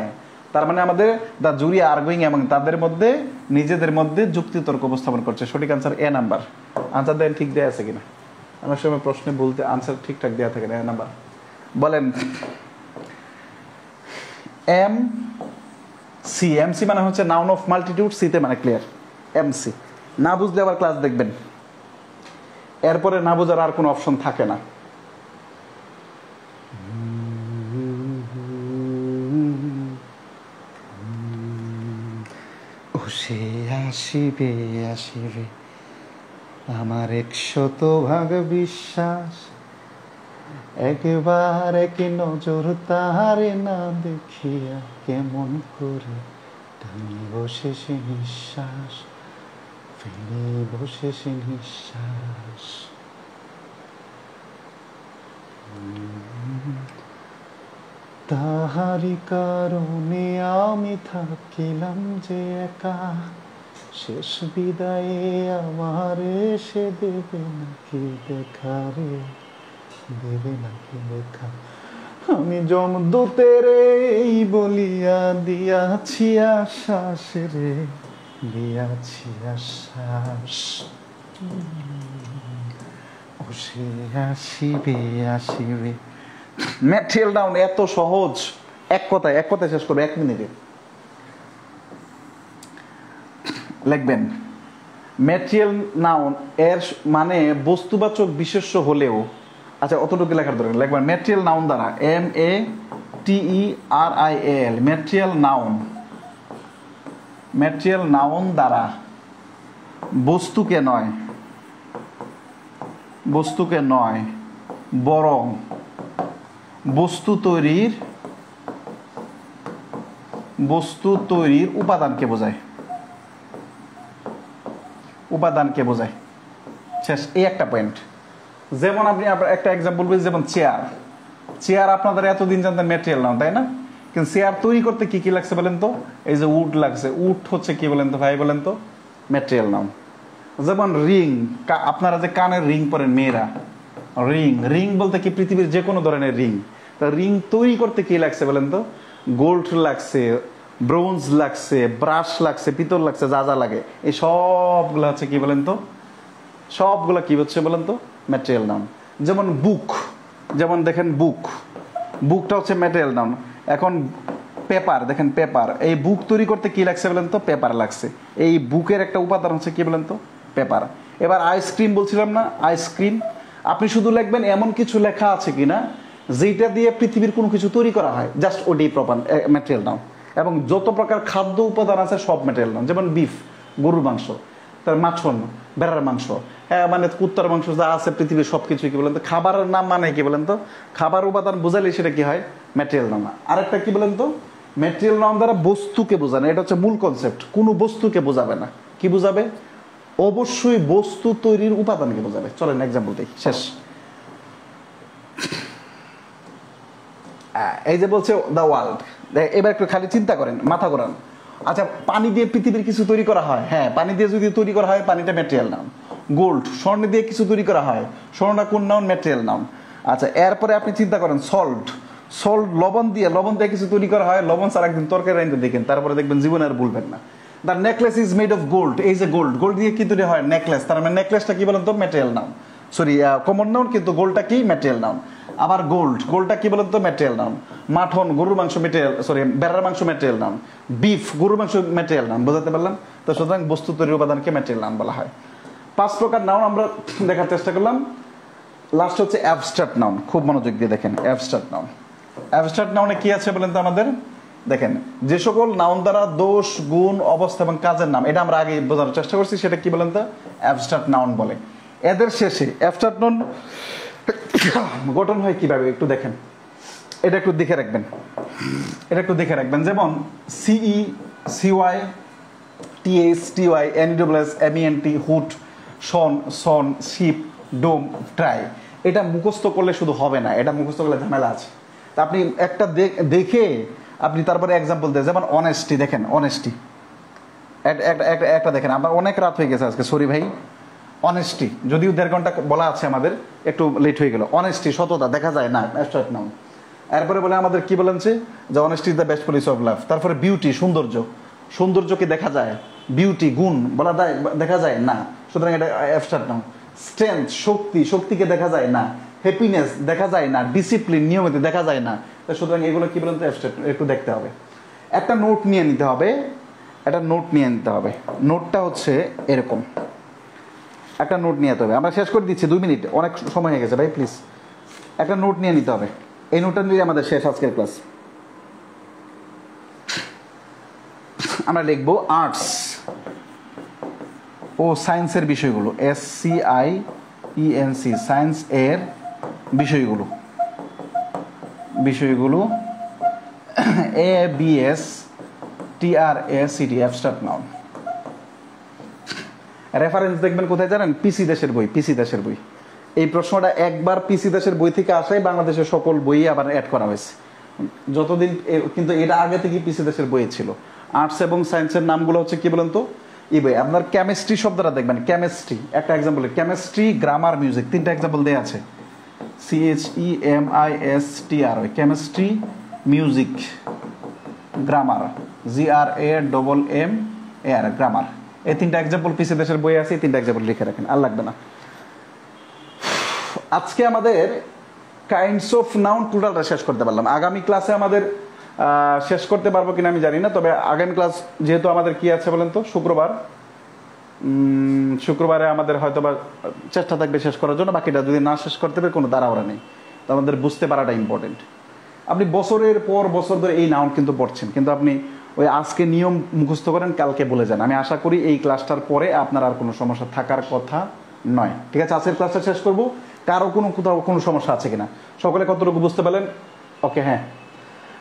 A: তার মানে আমাদের দ্য জুরি আর্গুইং এবং তাদের মধ্যে নিজেদের মধ্যে যুক্তিতর্ক উপস্থাপন করছে। সঠিক আনসার এ নাম্বার। আনসার দেন ঠিক দেয়া আছে কিনা? অনেক সময় প্রশ্নে বলতে আনসার ঠিকঠাক দেওয়া থাকে না। এ নাম্বার বলেন। এম সি, এমসি মানে হচ্ছে নাউন অফ মাল্টিটিউড, সিতে মানে ক্লিয়ার। এমসি না বুঝলে আবার ক্লাস দেখবেন, এরপরে না বোঝার আর কোনো অপশন থাকে না। সে আসিবে আসিবে আমার 100 ভাগ বিশ্বাস, একবার এক নজর তাহারে না দেখিয়া কেমন করে টানিব শেষ নিঃশ্বাস, ফেলিব শেষ নিঃশ্বাস। তাহারি কারণে আমি থাকিলাম যে একা, শেষ বিদায়ে আমার সে দেবে নাকি দেখা রে, দেবে নাকি দেখা। আমি যমদূতের এই বলিয়া দিয়াছি আশ্বাস রে, দিয়াছি আশ্বাস। ও সে আসিবে আসিবে। ম্যাটেরিয়াল নাউন এত সহজ, এক কথায় শেষ করবে 1 মিনিটে। লিখবেন ম্যাটেরিয়াল নাউন এর মানে বস্তুবাচক বিশেষ্য হলেও, আচ্ছা অতটুকু লেখার দরকার। লিখবেন ম্যাটেরিয়াল নাউন দ্বারা, MATERIAL, material noun, material noun দ্বারা বস্তুকে নয় বরং বস্তু তৈরির উপাদানকে বোঝায়। শেষ, এই একটা পয়েন্ট। যেমন আপনি একটা এক্সাম্পল বলছি, যেমন চেয়ার আপনাদের এতদিন জানতেন ম্যাটেরিয়াল নাউন, তাই না? কিন্তু চেয়ার তৈরি করতে কি কি লাগছে বলেন তো? এই যে উড লাগছে, উড হচ্ছে কি বলেন তো ভাই, বলেন তো? Material noun. যেমন রিং, আপনারা যে কানের রিং পরেন মেয়েরা, রিং বলতে কি পৃথিবীর যে কোনো ধরনের রিং। তা রিং তৈরি করতে কি লাগছে বলেন তো? গোল্ড লাগছে, ব্রোঞ্জ লাগছে, ব্রাশ লাগছে, পিতল লাগছে, যা যা লাগে এই সবগুলো হচ্ছে কি বলেন তো? সবগুলো কি হচ্ছে বলেন তো? Material noun. যেমন বুক, যেমন দেখেন বুকটা হচ্ছে ম্যাটেরিয়াল নাউন। এখন পেপার, দেখেন পেপার, এই বুক তৈরি করতে কি লাগছে বলেন তো? পেপার লাগছে। এই বুকের একটা উপাদান হচ্ছে কি বলেন তো? পেপার। এবার আইসক্রিম বলছিলাম না, আইসক্রিম। আপনি শুধু লিখবেন এমন কিছু লেখা আছে কিনা যেটা দিয়ে পৃথিবীর কোনো কিছু তৈরি করা হয়, জাস্ট ওডি প্রপার ম্যাটেরিয়াল নাউন। এবং যত প্রকার খাদ্য উপাদান আছে সব ম্যাটেরিয়াল নাউন। যেমন বিফ, গরুর মাংস, তার মাখন, ভেড়ার মাংস, মানে কুত্তার মাংস যা আছে পৃথিবীর সবকিছু কি বলেন তো? খাবারের নাম মানে কি বলেন তো? খাবার উপাদান বোঝালে সেটা কি হয়? Material noun. আরেকটা কি বলেন তো? ম্যাটেরিয়াল নাউন দ্বারা বস্তুকে বোঝানো, এটা হচ্ছে মূল কনসেপ্ট। কোনো বস্তুকে বোঝাবে না। কি বোঝাবে? অবশ্যই বস্তু তৈরির উপাদানকে বোঝাবে। চলেন এক্সাম্পল দেখি, শেষ। এই যে বলছে দ্য ওয়ার্ল্ড, এবার একটু খালি চিন্তা করেন, মাথা ঘোরান। আচ্ছা, পানি দিয়ে পৃথিবীর কিছু তৈরি করা হয়, হ্যাঁ পানি দিয়ে যদি তৈরি করা হয় পানিটা ম্যাটেরিয়াল নাউন। গোল্ড, স্বর্ণ দিয়ে কিছু তৈরি করা হয়, স্বর্ণটা কোন নাউন? Material noun. আচ্ছা, এরপরে আপনি চিন্তা করেন সল্ট, লবণ দিয়ে কিছু তৈরি করা হয়, লবণ ছাড়া একদিন তরকারি রাঁধতে দেখেন, তারপরে দেখবেন জীবনে আর ভুলবেন না। The necklace is made of gold, এই যে গোল্ড দিয়ে কি তৈরি হয়? নেকলেস। তার মানে নেকলেসটা কি বলেন তো? Material noun, sorry common noun, কিন্তু গোল্ডটা কি? Material noun. আবার গোল্ডটা কি বলেন তো? Material noun. মাখন, গরুর মাংস, ম্যাটেরিয়াল, সরি ভেড়ার মাংস, ম্যাটেরিয়াল নাউন। বিফ, গরুর মাংস, ম্যাটেরিয়াল নাউন। বোঝাতে পারলাম তো? সুতরাং বস্তু তৈরির উপাদানকে ম্যাটেরিয়াল নাউন বলা হয়। 5 প্রকার নাউন আমরা দেখার চেষ্টা করলাম। লাস্ট হচ্ছে অ্যাবস্ট্রাক্ট নাউন। খুব মনোযোগ দিয়ে দেখেন অ্যাবস্ট্রাক্ট নাউন। অ্যাবস্ট্রাক্ট নাউনে কি আছে বলেন তো আমাদের? দেখেন, যে সকল নাউন দ্বারা দোষ, গুণ, অবস্থা এবং কাজের নাম, এটা আমরা আগে বোঝানোর চেষ্টা করছি, সেটা কি বলেন তো? অ্যাবস্ট্রাক্ট নাউন বলে। এদের শেষে অ্যাবস্ট্রাক্ট নাউন গঠন হয় কিভাবে একটু দেখেন, এটা একটু দেখে রাখবেন। যেমন CE, CY, TH, TY, NEWS, MENT, হুট, সন, শিপ, ডোম, ট্রাই। এটা মুখস্থ করলে শুধু হবে না, এটা মুখস্থ করলে ঝামেলা আছে। তা আপনি একটা দেখে আপনি তারপরে এক্সাম্পল দেন। যেমন অনেস্টি, দেখেন অনেস্টি, একটা দেখেন। আমার অনেক রাত হয়ে গেছে আজকে, সরি ভাই। অনেস্টি, যদিও 1.5 ঘন্টা বলা আছে আমাদের, একটু লেট হয়ে গেল। অনেস্টি, সততা, দেখা যায় না, অ্যাবস্ট্রাক্ট নাউন। এরপরে বলে আমাদের কি বলেছে যে honesty is the best policy of love. তারপরে বিউটি, সৌন্দর্য, সৌন্দর্যকে দেখা যায়, বিউটি গুণ বলা যায়, দেখা যায় না, সুতরাং এটা অ্যাবস্ট্রাক্ট নাউন। স্ট্রেংথ শক্তি, শক্তিকে দেখা যায় না। হ্যাপিনেস দেখা যায় না। ডিসিপ্লিন নিয়মিত দেখা যায় না, সুতরাং এগুলো কি বলেন তো অ্যাবস্ট্রাক্ট, একটু দেখতে হবে। একটা নোট নিয়ে নিতে হবে, একটা নোট নিয়ে নিতে হবে। নোটটা হচ্ছে এরকম, একটা নোট নিয়ে যেতে হবে। আমরা শেষ করে দিচ্ছি, 2 মিনিট, অনেক সময় হয়ে গেছে ভাই, প্লিজ একটা নোট নিয়ে নিতে হবে। এই নোটটা নিয়ে আমাদের শেষ আজকের ক্লাস। আমরা লিখবো আর্টস ও সায়েন্সের বিষয়গুলো, SCIENC, সায়েন্স এর বিষয়গুলো, ABSTRACT, অ্যাবস্ট্রাক্ট নাউন। রেফারেন্স দেখবেন কোথায় জানেন? পিসি দেশের বই, পিসি দেশের বই। এই প্রশ্নটা একবার পিসি দেশের বই থেকে আসাই বাংলাদেশের সকল বই আবার অ্যাড করা হয়েছে যতদিন, কিন্তু এটা আগে থেকে পিসি দেশের বই ছিল। আর্টস এবং সায়েন্সের নামগুলো হচ্ছে কি বলেন তো এই বই। আপনার কেমিস্ট্রি শব্দটা দেখবেন, কেমিস্ট্রি একটা এক্সাম্পল, কেমিস্ট্রি, গ্রামার, মিউজিক, 3টা এক্সাম্পল দেওয়া আছে। CHEMISTR, chemistry, music, grammar, GRAMMAR, grammar. এই 3টা এক্সাম্পল পিসি দেশের বই আছে, এই 3টা এক্সাম্পল লিখে রাখেন, আর লাগবে না। আজকে আমাদের কাইন্ডস অফ নাউন টোটালটা শেষ করতে পারলাম। আগামী ক্লাসে আমাদের শেষ করতে পারবো কিনা আমি জানি না, তবে আগামী ক্লাস যেহেতু আমাদের কি আছে বলেন তো, শুক্রবারে আমাদের হয়তো বা চেষ্টা থাকবে শেষ করার জন্য। বাকিটা যদি না শেষ করতে পারে কোনো তাড়াহুড়া নেই, তো আমাদের বুঝতে পারাটা ইম্পর্টেন্ট। আপনি বছরের পর বছর ধরে এই নাউন কিন্তু পড়ছেন, কিন্তু আপনি ওই আজকে নিয়ম মুখস্থ করেন, কালকে বলে যান। আমি আশা করি এই ক্লাসটার পরে আপনার আর কোনো সমস্যা থাকার কথা নয়। ঠিক আছে, আজকের ক্লাসটা শেষ করবো। কারো কোথাও কোনো সমস্যা আছে কিনা, সকলে কতটুকু বুঝতে পারলেন? ওকে, হ্যাঁ।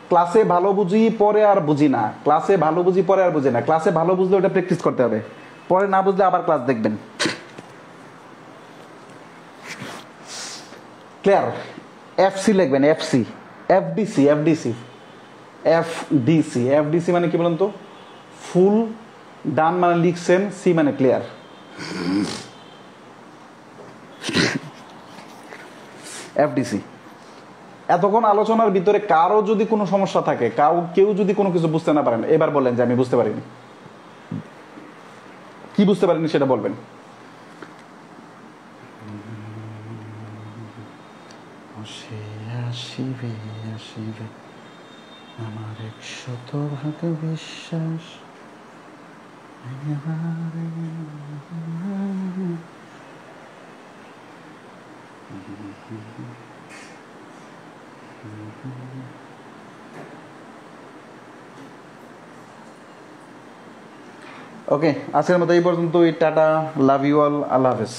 A: ক্লাসে ভালো বুঝি পরে আর বুঝি না, ক্লাসে ভালো বুঝি পরে আর বুঝি না। ক্লাসে ভালো বুঝলে ওটা প্র্যাকটিস করতে হবে, পরে না বুঝলে আবার ক্লাস দেখবেন। ক্লিয়ার? এফসি লিখবেন, এফসি, এফডিসি মানে কি বলেন তো? ফুল, ডান মানে লিখছেন, সি মানে ক্লিয়ার। এফডিসি। এতক্ষণ আলোচনার ভিতরে কারো যদি কোনো সমস্যা থাকে, কেউ যদি কোনো কিছু বুঝতে না পারেন, এবার বলেন যে আমি বুঝতে পারিনি। কি বুঝতে পারিনি সেটা বলবেন। আসিবে আসিবে আমার 100 ভাগ বিশ্বাস। ওকে, আজকের মতো এই পর্যন্ত। টাটা, লাভ ইউ অল, আল্লাহ হাফেজ।